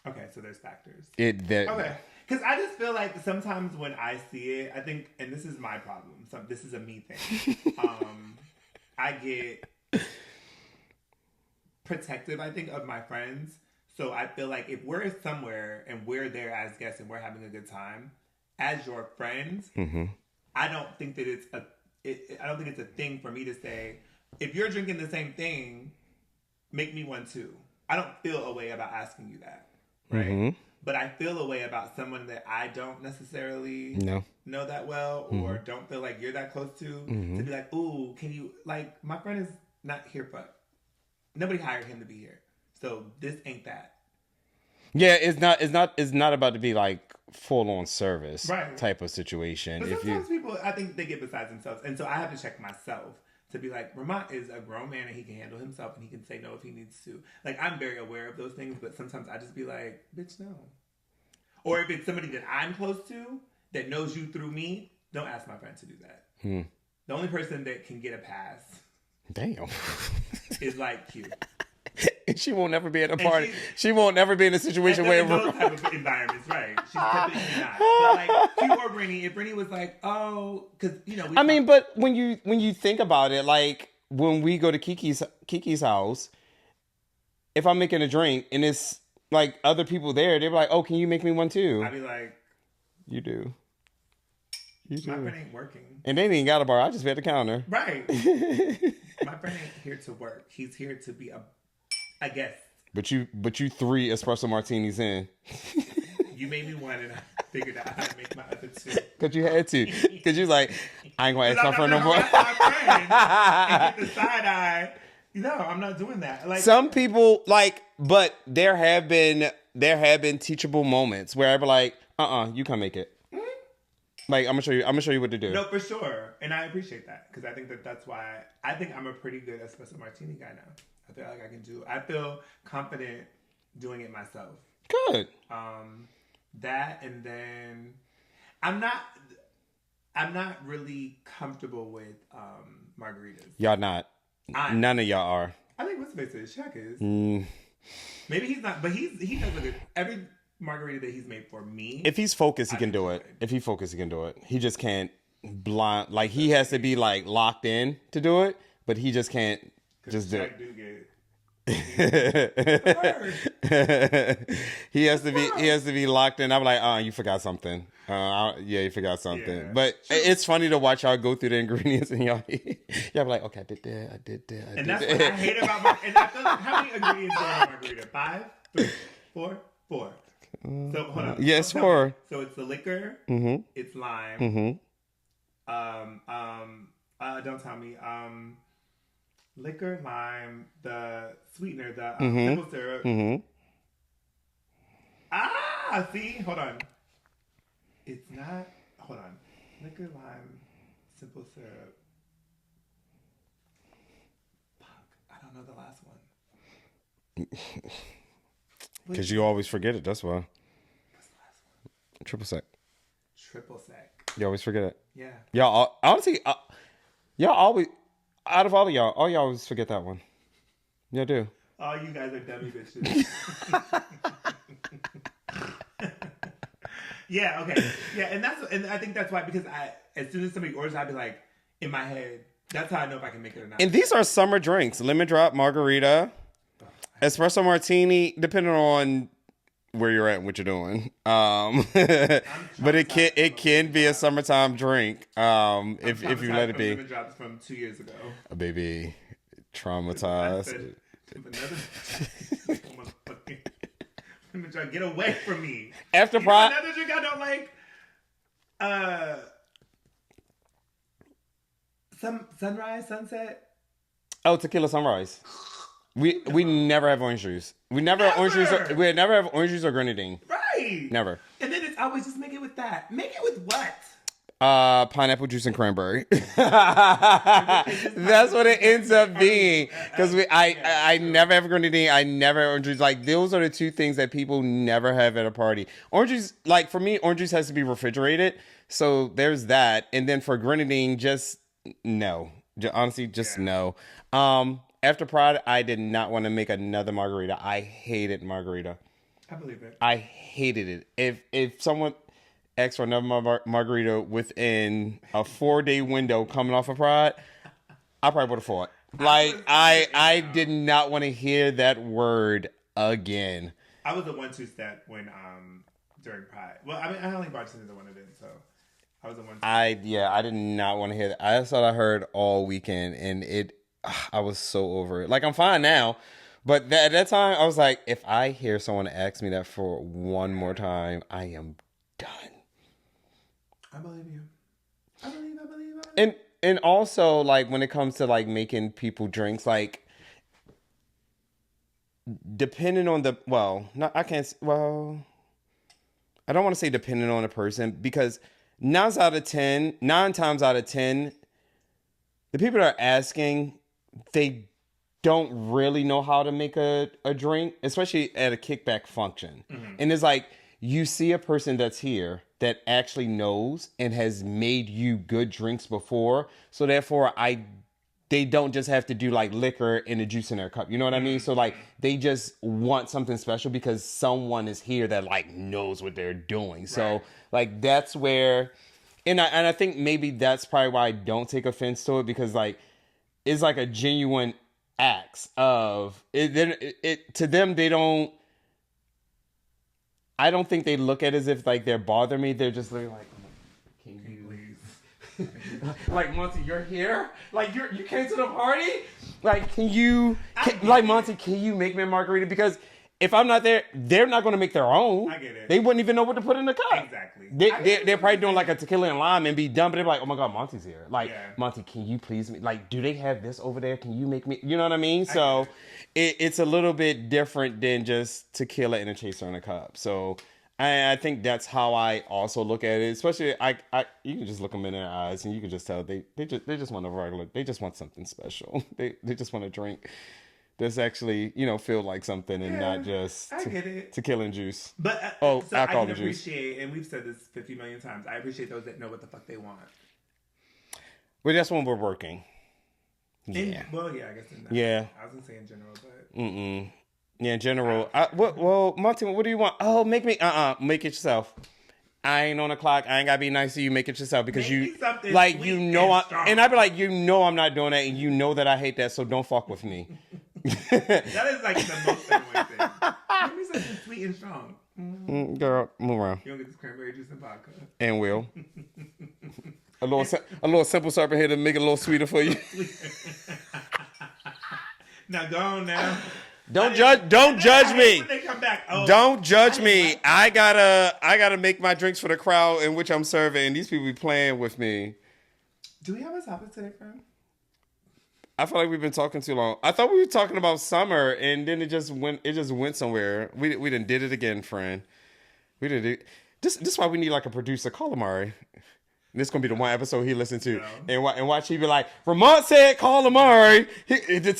Okay, so there's factors. Okay. Because I just feel like sometimes when I see it, I think, and this is my problem. So this is a me thing. I get protective, I think, of my friends. So I feel like if we're somewhere and we're there as guests and we're having a good time, as your friends, I don't think that I don't think it's a thing for me to say, if you're drinking the same thing, make me one too. I don't feel a way about asking you that, right? But I feel a way about someone that I don't necessarily know that well, or don't feel like you're that close to be like, ooh, can you, like, my friend is not here, but nobody hired him to be here. So this ain't that. Yeah, it's not about to be like full on service type of situation. But sometimes people, I think they get beside themselves. And so I have to check myself to be like, Ramont is a grown man and he can handle himself and he can say no if he needs to. Like, I'm very aware of those things, but sometimes I just be like, bitch, no. Or if it's somebody that I'm close to that knows you through me, don't ask my friend to do that. The only person that can get a pass is like Q. And she won't never be at a party. She won't never be in a situation where... those type of environments, right. She's typically not. But like, Q or Brittany, if Brittany was like, oh, because, you know... but when you think about it, like, when we go to Kiki's house, if I'm making a drink and it's, like, other people there, they're like, oh, can you make me one too? I'd be like... You do. My friend ain't working. And they ain't got a bar. I just be at the counter. Right. My friend ain't here to work. He's here to be a guest. But you 3 espresso martinis in. You made me one, and I figured out how to make my other 2. Because you had to. Because you was like, I ain't going to ask my friend no more. My friend and get the side eye. No, I'm not doing that. Like, some people, like, but there have been teachable moments where I be like, you can't make it. Like, I'm gonna show you what to do. No, for sure. And I appreciate that. Because I think that's why I think I'm a pretty good espresso martini guy now. I feel like I feel confident doing it myself. Good. That, and then I'm not really comfortable with margaritas. Y'all not. None of y'all are. I think what's the face Shaq is. Maybe he's not, but he does a good every margarita that he's made for me. If he's focused, he can do it. If he's focused, he can do it. He just can't blind. Like, he has to be like locked in to do it, but he just can't just do it. He has to be locked in. I'm like, you forgot something. You forgot something. Yeah. But it's funny to watch y'all go through the ingredients and y'all be like, okay, I did that. And that's what I hate about and I feel like, how many ingredients are in a margarita? 5? 3? 4? 4. So hold on. Yeah, it's 4. So it's the liquor. Mm-hmm. It's lime. Mm-hmm. Don't tell me. Liquor, lime, the sweetener, the Mm-hmm. simple syrup. Mm-hmm. See, hold on. It's not. Hold on. Liquor, lime, simple syrup. Fuck, I don't know the last one. Because you always forget it. That's why. What's the last one? Triple sec. Triple sec. You always forget it. Yeah. Y'all, honestly, y'all always, out of all y'all always forget that one. Y'all do. Oh, you guys are dummy bitches. Yeah, okay. Yeah, and I think that's why, because as soon as somebody orders, I'd be like, in my head, that's how I know if I can make it or not. And these are summer drinks: lemon drop, margarita, espresso martini, depending on where you're at and what you're doing. But it can be a summertime drink. If you let it be. Lemon drops from 2 years ago. Baby, traumatized. Lemon drop, get away from me. After Pride. Another drink I don't like. Sunset. Oh, tequila sunrise. We never have orange juice. We never have orange juice. We never have orange juice or grenadine. Right. Never. And then it's always just make it with that. Make it with what? Pineapple juice and cranberry. That's what it ends up being. Because I never have grenadine. I never have orange juice. Like, those are the two things that people never have at a party. Orange juice, like, for me, orange juice has to be refrigerated. So there's that. And then for grenadine, just no. Honestly, just no. After Pride, I did not want to make another margarita. I hated margarita. I believe it. I hated it. If someone asked for another margarita within a 4-day window coming off of Pride, I probably would have fought. Like, I did not want to hear that word again. I was the 1-2 step when during Pride. Well, I mean, I only bartended the one event, so I was the 1-2. I did not want to hear that. That's what I heard all weekend, and I was so over it. Like, I'm fine now, but at that time, I was like, if I hear someone ask me that for one more time, I am done. I believe you. I believe. And also, like, when it comes to, like, making people drinks, like, depending on I don't want to say depending on the person, because 9 times out of 10, the people that are asking, they don't really know how to make a drink, especially at a kickback function. Mm-hmm. And it's like, you see a person that's here that actually knows and has made you good drinks before. So therefore, they don't just have to do like liquor and a juice in their cup. You know what I mean? So like, they just want something special because someone is here that like knows what they're doing. So right. Like, that's where, and I think maybe that's probably why I don't take offense to it, because like, it's like a genuine acts of it to them. They don't, I don't think they look at it as if like they're bothering me. They're just literally like, can you please? Like, Monty, you're here? Like, you came to the party? Like, like, Monty, can you make me a margarita? Because if I'm not there, they're not going to make their own. I get it. They wouldn't even know what to put in the cup. Exactly. They're probably doing like a tequila and lime and be done, but they're like, oh my God, Monty's here. Like, yeah. Monty, can you please me? Like, do they have this over there? Can you make me? You know what I mean? So it's a little bit different than just tequila and a chaser in a cup. So I think that's how I also look at it. Especially, you can just look them in their eyes and you can just tell they just want a regular. They just want something special. They just want a drink that's actually, feel like something and not just tequila and juice. But alcohol I can and juice. Appreciate, and we've said this 50 million times, I appreciate those that know what the fuck they want. Well, that's when we're working. Yeah. I guess in that. Yeah. I was gonna say in general, but yeah, in general. Well, Monty, what do you want? Oh, make it yourself. I ain't on the clock. I ain't gotta be nice to you. Make it yourself because like, and I'd be like, I'm not doing that, and you know that I hate that, so don't fuck with me. That is like the most annoying thing. Give me something sweet and strong. Girl, move around. You don't get this cranberry juice and vodka. And will. A little simple syrup in here to make it a little sweeter for you. Now go on now. Don't judge me. When they come come back. Oh, Don't judge me. I gotta make my drinks for the crowd in which I'm serving, and these people be playing with me. Do we have a topic today, friend? I feel like we've been talking too long. I thought we were talking about summer, and then it just went somewhere. We done did it again, friend. We did it. This is why we need like a producer. Call Amari. This is gonna be the one episode he listened to, and watch he be like, Ramont said, call Amari. The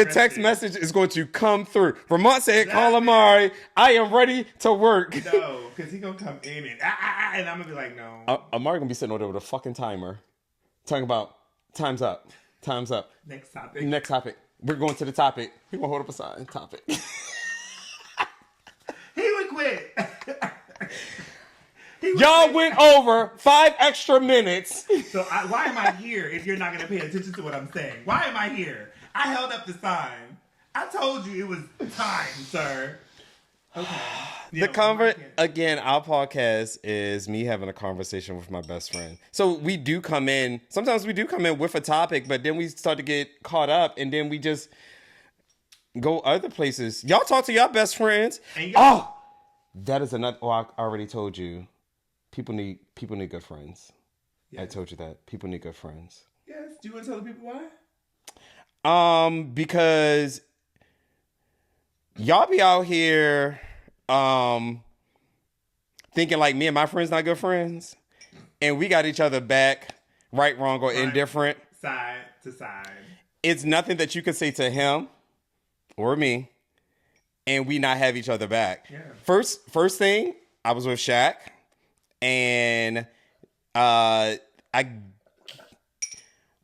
text message is going to come through. Ramont said, call Amari. I am ready to work. No, because he gonna come in and I'm gonna be like, no. Amari gonna be sitting over there with a fucking timer, talking about time's up. Time's up. Next topic. We're going to the topic. He gonna hold up a sign. Topic. He would quit. Y'all went over 5 extra minutes. So why am I here if you're not going to pay attention to what I'm saying? Why am I here? I held up the sign. I told you it was time, sir. Okay. Again, our podcast is me having a conversation with my best friend. So we do come in. Sometimes we do come in with a topic, but then we start to get caught up, and then we just go other places. Y'all talk to your best friends. That is another. Oh, I already told you. People need good friends. Yes. I told you that. People need good friends. Yes. Do you want to tell the people why? Because y'all be out here thinking like me and my friends not good friends, and we got each other back, right, wrong, or indifferent, side to side. It's nothing that you can say to him or me, and we not have each other back. Yeah. First thing, I was with Shaq, and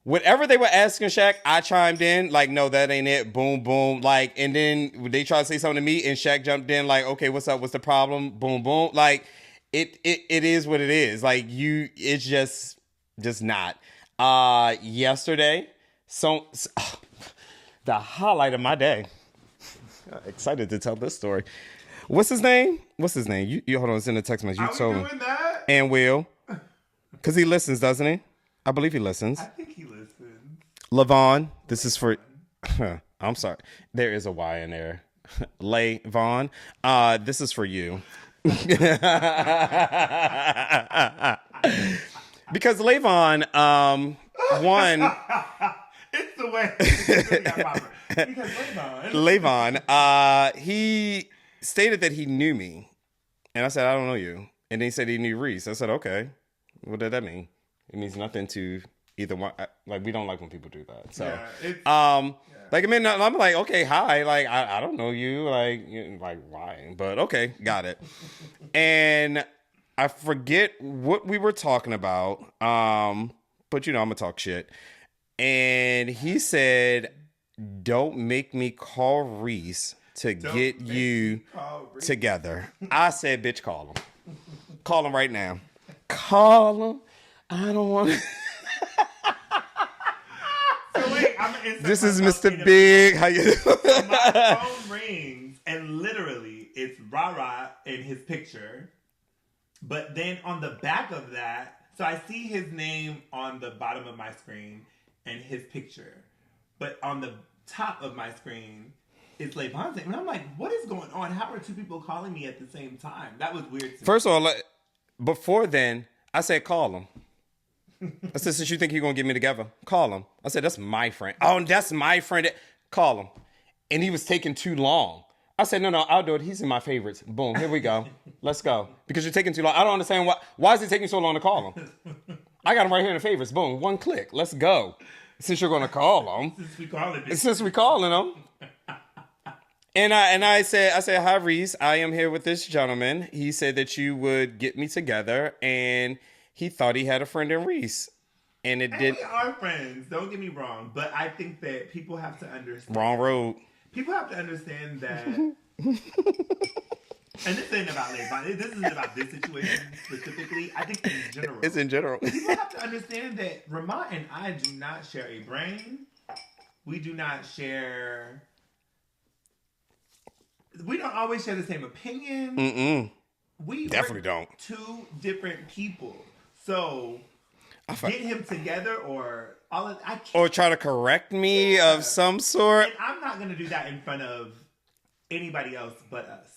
whatever they were asking Shaq, I chimed in like, no, that ain't it. Boom, boom. Like, and then they tried to say something to me, and Shaq jumped in like, okay, what's up? What's the problem? Boom, boom. Like, it is what it is. Like, it's just not. Yesterday, the highlight of my day. Excited to tell this story. What's his name? You hold on. Send a text message. You told me. Doing that? And Will, because he listens, doesn't he? I believe he listens. I think he listens. Lavon, this is for. I'm sorry. There is a Y in there. Lavon, this is for you. Because Lavon, one. It's the way. Because Lavon, he stated that he knew me, and I said, I don't know you. And then he said he knew Reese. I said, okay. What did that mean? It means nothing to either one. Like, we don't like when people do that. So, like, I mean, I'm like, okay, hi. Like, I don't know you. Like why? But okay, got it. And I forget what we were talking about. But I'm gonna talk shit. And he said, don't make me call Reese to get you together. I said, bitch, call him. Call him right now. Call him. I don't want to. So wait, I'm gonna insert this is Mr. Big. How you doing? My phone rings, and literally, it's Rara in his picture. But then on the back of that, so I see his name on the bottom of my screen and his picture. But on the top of my screen, it's Lavon's name. And I'm like, what is going on? How are two people calling me at the same time? That was weird to me. First of all, before then, I said, call him. I said, since you think you're going to get me together, call him. I said, that's my friend. Oh, that's my friend. Call him. And he was taking too long. I said, no, I'll do it. He's in my favorites. Boom, here we go. Let's go. Because you're taking too long. I don't understand why is it taking so long to call him? I got him right here in the favorites. Boom, one click. Let's go. Since you're going to call him. Since we calling him. And I said, hi, Reese. I am here with this gentleman. He said that you would get me together, and he thought he had a friend in Reese. And it did. We are friends. Don't get me wrong. But I think that people have to understand. Wrong road. People have to understand that. And this ain't about Lavon. This isn't about this situation specifically. I think in general. It's in general. People have to understand that Ramont and I do not share a brain. We do not share. We don't always share the same opinion. Mm-mm. We definitely don't. Two different people. So get him together or all of I can't. Or try to correct me of some sort. And I'm not gonna do that in front of anybody else but us.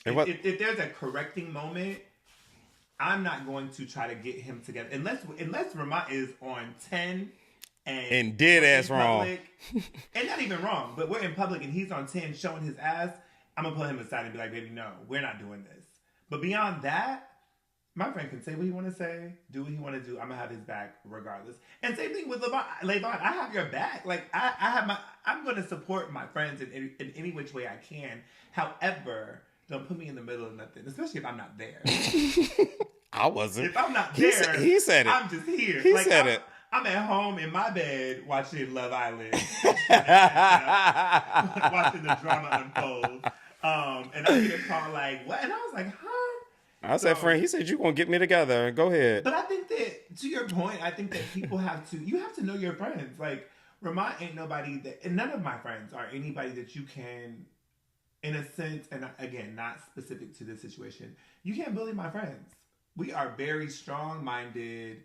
And If there's a correcting moment, I'm not going to try to get him together unless Ramont is on 10 and dead ass wrong. And not even wrong, but we're in public and he's on 10 showing his ass. I'm gonna pull him aside and be like, baby, no, we're not doing this. But beyond that, my friend can say what he want to say, do what he want to do. I'm gonna have his back regardless. And same thing with Levon. I have your back. Like I'm gonna support my friends in any which way I can. However, don't put me in the middle of nothing, especially if I'm not there. I wasn't. If I'm not there, he said it. I'm just here. He said it. I'm at home in my bed watching Love Island, watching the drama unfold. And I get a call like, what? And I was like, huh? I said, friend, he said, you gonna get me together. Go ahead. But I think that, to your point, I think that people you have to know your friends. Like, Ramont ain't nobody and none of my friends are anybody that you can, in a sense, and again, not specific to this situation, you can't bully my friends. We are very strong-minded.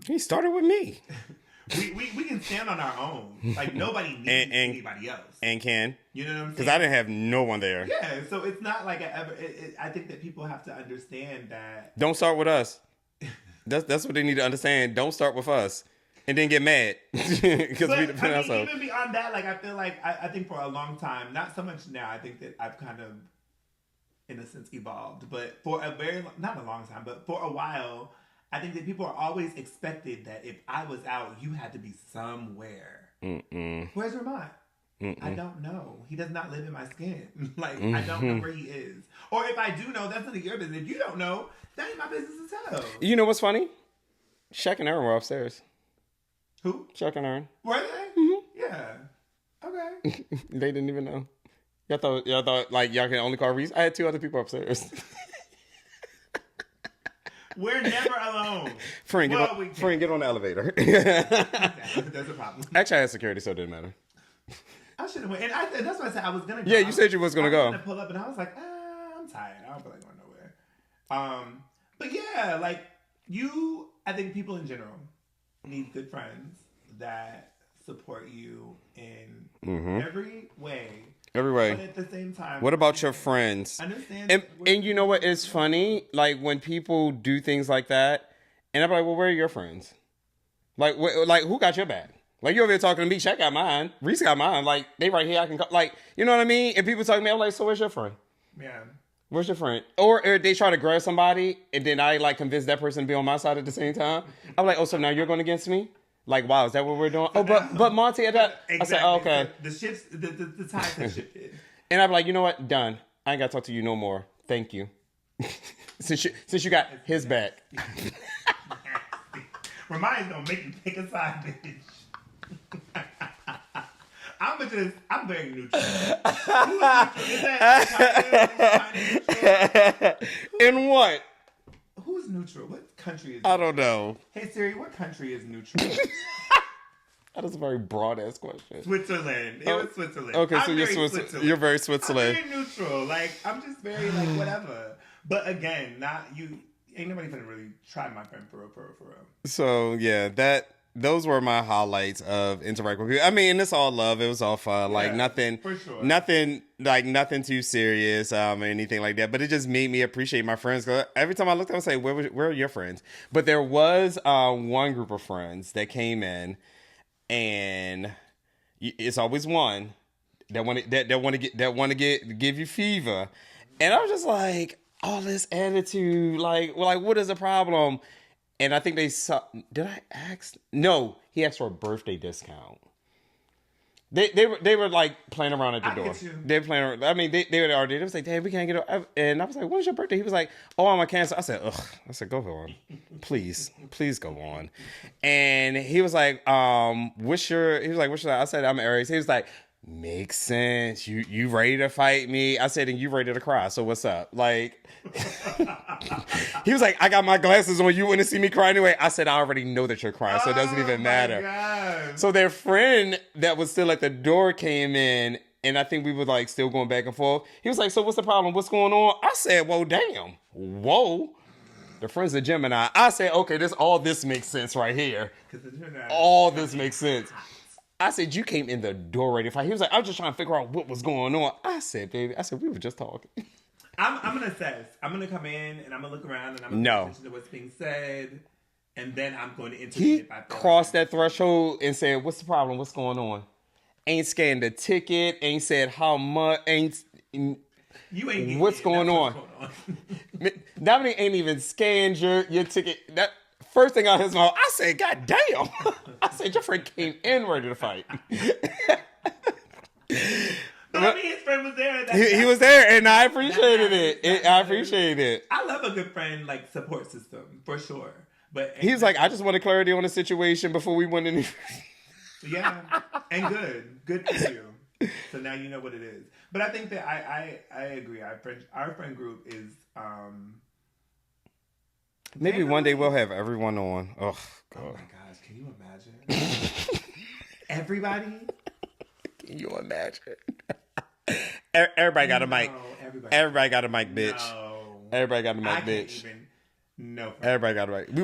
He started with me. we can stand on our own. Like, nobody needs anybody else. And can. You know what I'm saying? Because I didn't have no one there. Yeah, so it's not like I think that people have to understand that. Don't start with us. That's what they need to understand. Don't start with us. And then get mad. Because we depend on ourselves. Even beyond that, like, I feel like, I think for a long time, not so much now, I think that I've kind of, in a sense, evolved. But for not a long time, but for a while, I think that people are always expected that if I was out, you had to be somewhere. Mm-mm. Where's Ramont? Mm-mm. I don't know. He does not live in my skin. Like, I don't know where he is. Or if I do know, that's none of your business. If you don't know, that ain't my business to tell. You know what's funny? Shaq and Aaron were upstairs. Who? Shaq and Aaron. Were they? Mm-hmm. Yeah. Okay. They didn't even know. Y'all thought like y'all can only call Reese? I had 2 other people upstairs. We're never alone. Friend, get on the elevator. That's a problem. Actually, I had security, so it didn't matter. I should have went. And that's why I said I was going to go. Yeah, you said you was going to go. I was going to pull up, and I was like, I'm tired. I don't feel like going nowhere. But yeah, like, I think people in general need good friends that support you in every way. Every way. But at the same time, what about your friends? Understand. And you know what? It's funny, like, when people do things like that, and I'm like, well, where are your friends? Like, who got your back? Like, you over here talking to me, Shaq got mine, Reese got mine. Like, they right here, I can, like, you know what I mean? And people talk to me, I'm like, so where's your friend? Yeah. Where's your friend? Or they try to grab somebody, and then I, like, convince that person to be on my side at the same time. I'm like, oh, so now you're going against me? Like, wow, is that what we're doing? Oh, but Monty, exactly. I said, oh, okay. So the tides have shifted. And I'm like, you know what? Done. I ain't got to talk to you no more. Thank you. since you got his back. Ramont gonna make you pick a side, bitch. I'm very neutral. Who is neutral? In what? Who's neutral? What country is neutral? I don't know. Hey Siri, what country is neutral? That is a very broad ass question. Switzerland. It was Switzerland. Okay, so you're Switzerland. You're very Switzerland. I'm very neutral. Like, I'm just very like whatever. But again, not you. Ain't nobody gonna really try my friend for real. So yeah, those were my highlights of interacting with people. I mean, it's all love. It was all fun. Like nothing, for sure. nothing too serious or anything like that. But it just made me appreciate my friends. Cause every time I looked at them, I say, where are your friends? But there was one group of friends that came in, and it's always one that want to give you fever, and I was just like, all this attitude, like what is the problem? And I think they saw. Did I ask? No, he asked for a birthday discount. They were like playing around at the door. They were playing around. I mean, they were already. They was like, "Dad, we can't get it." And I was like, "When's your birthday?" He was like, "Oh, I'm a Cancer." I said, "Ugh." I said, "Go on, please go on." And he was like, "What's your?" He was like, "What's your?" I said, "I'm Aries." He was like, "Makes sense. You ready to fight me?" I said, "And you ready to cry? So what's up?" Like, he was like, "I got my glasses on. You want to see me cry anyway?" I said, "I already know that you're crying, so it doesn't even matter." God. So their friend that was still at the door came in, and I think we were like still going back and forth. He was like, "So what's the problem? What's going on?" I said, "Well, damn. Whoa." The friend's a Gemini. I said, "Okay, all this makes sense right here. All this makes sense." I said, you came in the door ready to fight. He was like, I was just trying to figure out what was going on. I said, baby, we were just talking. I'm going to assess. I'm going to come in and I'm going to look around and I'm going to pay attention to what's being said. And then I'm going to intervene if I feel crossed that threshold and said, what's the problem? What's going on? Ain't scanned the ticket. Ain't said how much. You ain't what's going on? Dominic ain't even scanned your ticket. That first thing out of his mouth, I said, God damn. I said, your friend came in ready to fight. But I mean, his friend was there. He was there, and I appreciated it. I appreciated it. I love a good friend, like, support system, for sure. But he was like, I just wanted clarity on the situation before we went in. Yeah, and good for you. So now you know what it is. But I think that I agree. Our friend group is maybe one day we'll have everyone on. Oh God! Oh my gosh! Can you imagine? Everybody? Can you imagine? Everybody got a mic. Everybody got a mic, bitch. No. Everybody got a mic, bitch. No. Everybody got a mic. We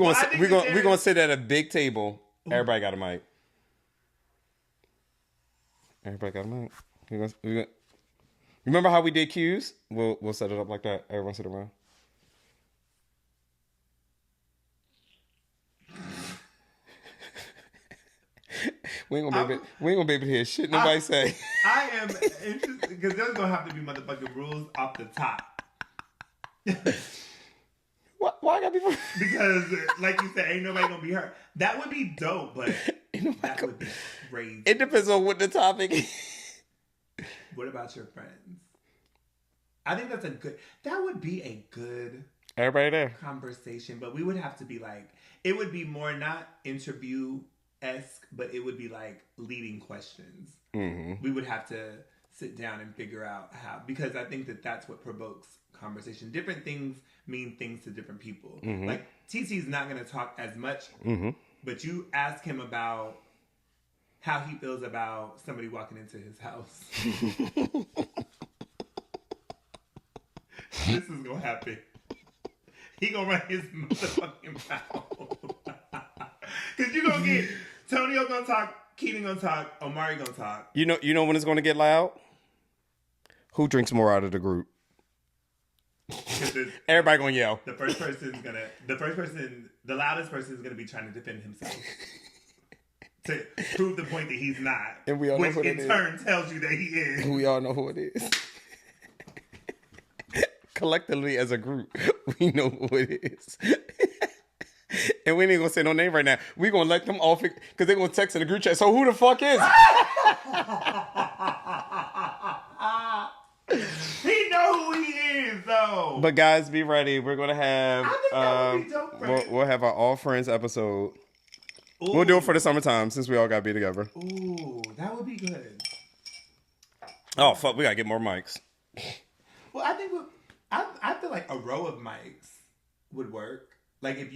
gonna sit at a big table. Everybody got a mic. Everybody got a mic. Remember how we did cues? We'll set it up like that. Everyone sit around. We ain't gonna be able to hear shit nobody say. I am interested because there's gonna have to be motherfucking rules off the top. Why I gotta be? Because, like you said, ain't nobody gonna be hurt. That would be dope, but that would be crazy. It depends on what the topic is. What about your friends? I think that would be a good everybody there conversation, but we would have to be like, it would be more not interview-esque, but it would be like leading questions. Mm-hmm. We would have to sit down and figure out how, because I think that's what provokes conversation. Different things mean things to different people. Mm-hmm. Like, TT's not going to talk as much, but you ask him about how he feels about somebody walking into his house. This is going to happen. He going to run his motherfucking mouth. Because you going to get Tonio going to talk, Keaton going to talk, Omari going to talk. You know when it's going to get loud? Who drinks more out of the group? Everybody going to yell. The loudest person is going to be trying to defend himself. To prove the point that he's not. And we all know who it is. Which in turn tells you that he is. We all know who it is. Collectively as a group, we know who it is. And we ain't gonna say no name right now. We gonna let them off because they're gonna text in the group chat. So who the fuck is it? He know who he is though. But guys, be ready. We're gonna have I think that would be dope, right? we'll have our all friends episode. Ooh. We'll do it for the summertime since we all gotta be together. Ooh, that would be good. Oh fuck, we gotta get more mics. Well, I think I feel like a row of mics would work. Like if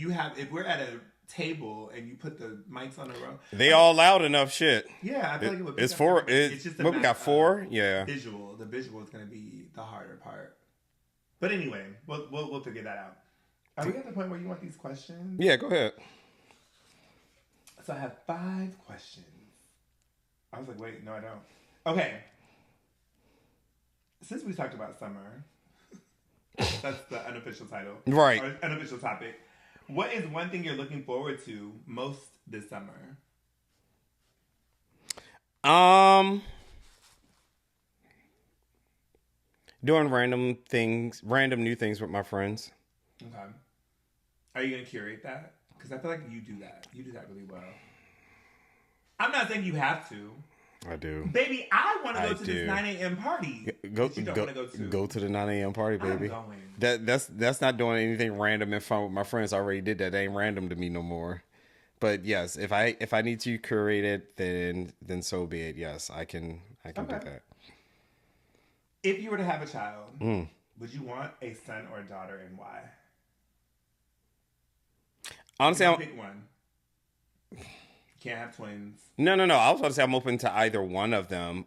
we're at a table and you put the mics on a row. They all loud enough shit. Yeah, I feel like it would be. It's four. It's just what we got 4. Yeah. Visual. The visual is gonna be the harder part. But anyway, we'll figure that out. Are we at the point where you want these questions? Yeah, go ahead. So I have 5 questions. I was like, wait, no, I don't. Okay. Since we talked about summer, that's the unofficial title. Right. Or unofficial topic. What is one thing you're looking forward to most this summer? Doing random new things with my friends. Okay. Are you going to curate that? Because I feel like you do that. You do that really well. I'm not saying you have to. I do. Baby, I want to go to this 9 a.m. party. Go to the 9 a.m. party, baby. I'm going. That's not doing anything random and fun with my friends. I already did that. That ain't random to me no more. But yes, if I need to curate it, then so be it. Yes, I can do that. If you were to have a child, would you want a son or a daughter, and why? Honestly, pick one. Can't have twins. No. I was about to say I'm open to either one of them.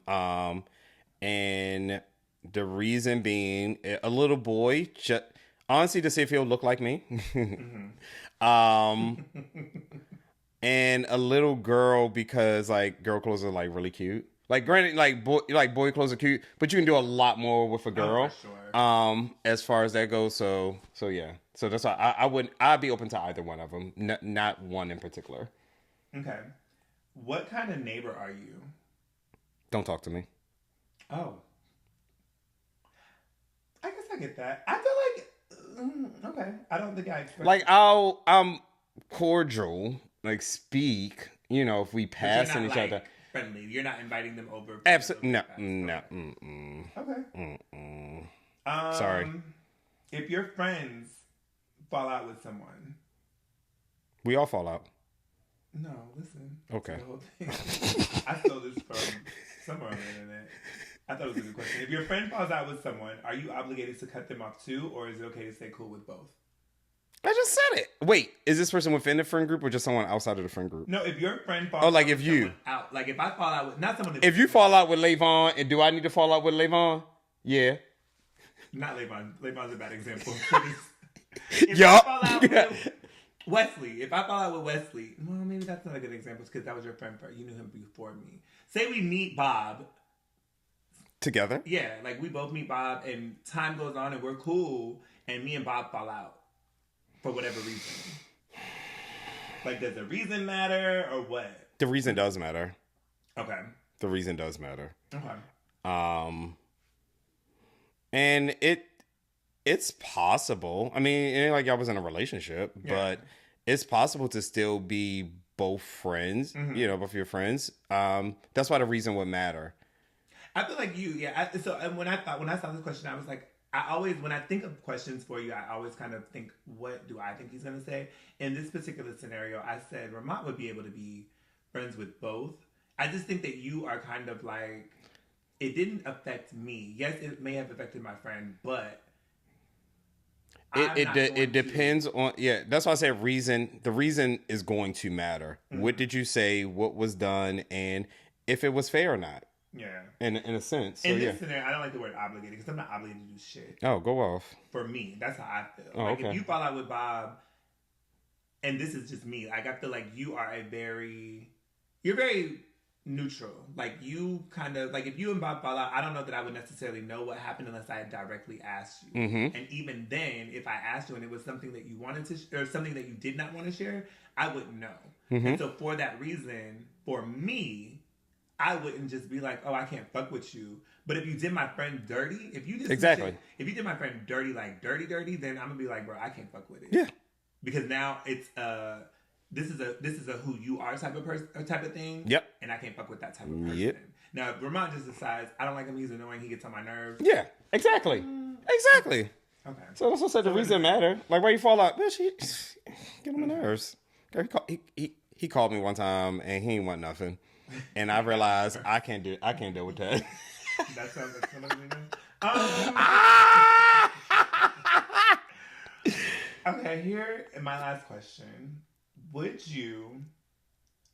And the reason being, a little boy, honestly, to see if he'll look like me. and a little girl because like girl clothes are like really cute. Like granted, like boy clothes are cute, but you can do a lot more with a girl. For sure. As far as that goes. So yeah. So that's why I'd be open to either one of them, not one in particular. Okay. What kind of neighbor are you? Don't talk to me. Oh. I guess I get that. I feel like okay. I don't think I expect Like I'm cordial, like speak. You know, if we pass in each other. Friendly. You're not inviting them over. Absolutely no. Okay. Sorry. If your friends fall out with someone, We all fall out. no, listen. Okay. The whole thing. I stole this from somewhere on the internet. I thought it was a good question. If your friend falls out with someone, are you obligated to cut them off too, or is it okay to stay cool with both? I just said it. Wait, is this person within the friend group or just someone outside of the friend group? No, if your friend falls Oh, like out if with you. someone out, like if I fall out with not someone. If you fall out with Layvon, and do I need to fall out with Layvon? Yeah. Not Layvon. Layvon's a bad example. If Yup. I fall out with Wesley, if I fall out with Wesley, well, maybe that's not a good example because that was your friend. You knew him before me. Say we meet Bob. Together? Yeah, like we both meet Bob, and time goes on, and we're cool, and me and Bob fall out for whatever reason. Like, does the reason matter or what? The reason does matter. Okay. The reason does matter. Okay. And it's possible. I mean, it ain't like y'all was in a relationship, but it's possible to still be both friends. You know, both your friends. That's why the reason would matter. I feel like you, yeah. So when I saw this question, I was like, when I think of questions for you, I always kind of think, what do I think he's going to say? In this particular scenario, I said Ramont would be able to be friends with both. I just think that you are kind of like, it didn't affect me. Yes, it may have affected my friend, but it depends on, yeah. That's why I said reason. The reason is going to matter. What did you say? What was done? And if it was fair or not. Yeah. In a sense. So, in this scenario, I don't like the word obligated because I'm not obligated to do shit. Oh, go off. For me, that's how I feel. Oh, like okay. if you fall out with Bob, and this is just me, like I feel like you are you're very neutral. Like you kind of like if you and Bob fall out, I don't know that I would necessarily know what happened unless I had directly asked you. And even then, if I asked you and it was something that you wanted to or something that you did not want to share, I wouldn't know. And so for that reason, for me, I wouldn't just be like, oh, I can't fuck with you. But if you did my friend dirty, if you did if you did my friend dirty, like dirty, then I'm gonna be like, bro, I can't fuck with it. Yeah. Because now it's this is a who you are type of thing. Yep. And I can't fuck with that type of person. Yep. Now if Ramont just decides I don't like him, he's annoying, he gets on my nerves. Yeah. Exactly. Exactly. Okay. So that's what I said. The reason matter. Like why you fall out, bitch. Get on my nerves. He called me one time and he ain't want nothing. And I realized I can't deal with that. That sounds like somebody we know. Okay, here is my last question. Would you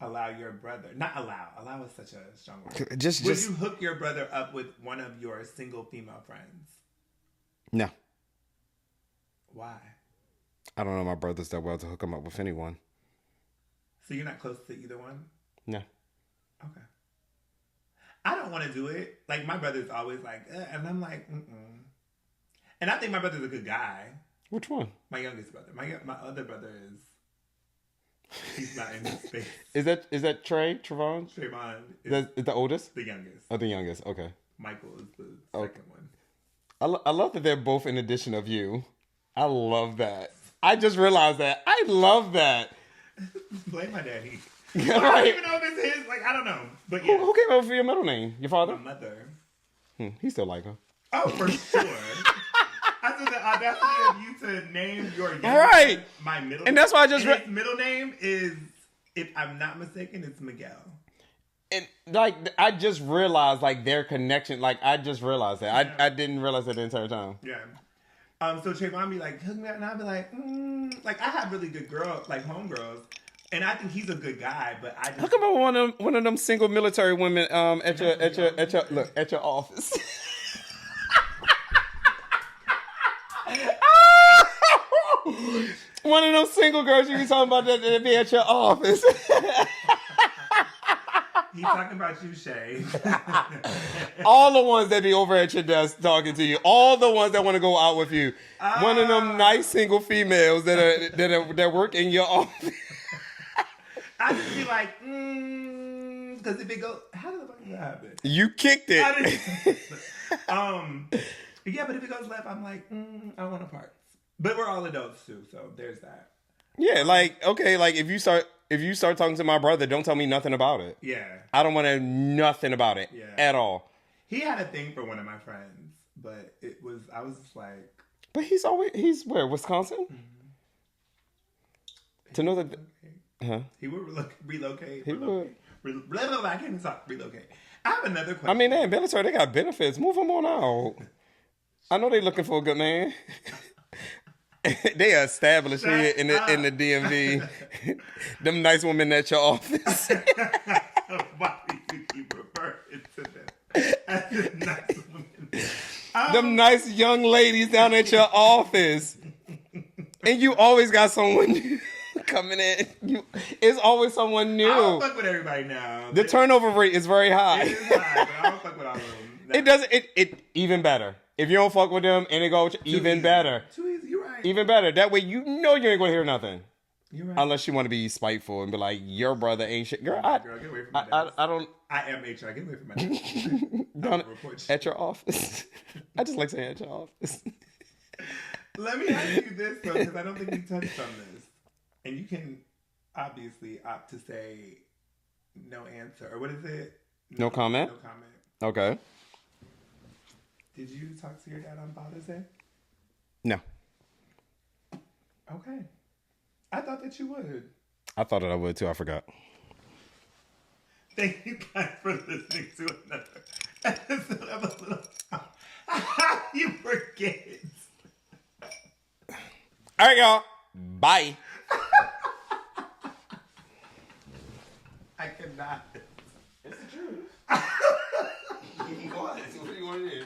allow your brother, not allow is such a strong word. Would you hook your brother up with one of your single female friends? No. Why? I don't know my brothers that well to hook them up with anyone. So you're not close to either one? No. Okay. I don't want to do it. Like, my brother's always like, and I'm like, And I think my brother's a good guy. Which one? My youngest brother. My other brother he's not in this space. Is that Trayvon? Trayvon is the oldest? The youngest. Oh, the youngest. Okay. Michael is the second one. I love that they're both in addition of you. I love that. I just realized that. I love that. Blame my daddy. Right. I don't even know if it's his. Like, I don't know. But yeah. Who came up with your middle name? Your father? My mother. He still like her. Oh, for sure. I said the audacity of you to name your youngest right. My middle name. And that's why I just his middle name is, if I'm not mistaken, it's Miguel. And like I just realized like their connection. Like I just realized that. I didn't realize that the entire time. Yeah. So Trayvon be like, hook me up, and I'll be like, like I have really good homegirls, and I think he's a good guy, but I just hook him up with one of them single military women at your office. One of those single girls you be talking about that be at your office. He talking about you, Shay. All the ones that be over at your desk talking to you. All the ones that want to go out with you. One of them nice single females that work in your office. I just be like, because if it goes, how did the fuck that happen? You kicked it. Yeah, but if it goes left, I'm like, I want to part. But we're all adults too, so there's that. Yeah, like, okay, like if you start talking to my brother, don't tell me nothing about it. Yeah. I don't want to know nothing about it at all. He had a thing for one of my friends, but I was just like. But he's where, Wisconsin? Mm-hmm. To know that. Huh? He would relocate. He would. I can't even talk. Relocate. I have another question. I mean, they in Bellator, they got benefits. Move them on out. I know they looking for a good man. They are established here in the DMV. Them nice women at your office. Why do you keep referring to them as the nice women? Them nice young ladies down at your office. And you always got someone new coming in. It's always someone new. I don't fuck with everybody now. The turnover rate is very high. It is high, but I don't fuck with all of them. It doesn't. It even better. If you don't fuck with them and it goes even better. Too easy. You're right. Even better. That way you know you ain't gonna hear nothing. You're right. Unless you want to be spiteful and be like, your brother ain't shit. Girl, Girl, get away from my desk. I don't. I am HR. Get away from my desk. Down at your office. I just like saying at your office. Let me ask you this though, because I don't think we touched on this, and you can obviously opt to say no answer, or what is it? No comment. No comment. Okay. Did you talk to your dad on Father's Day? No. Okay. I thought that you would. I thought that I would too. I forgot. Thank you guys for listening to another episode of A Little Talk. How you forget? All right, y'all. Bye. I cannot. It's the truth. What do you want to do?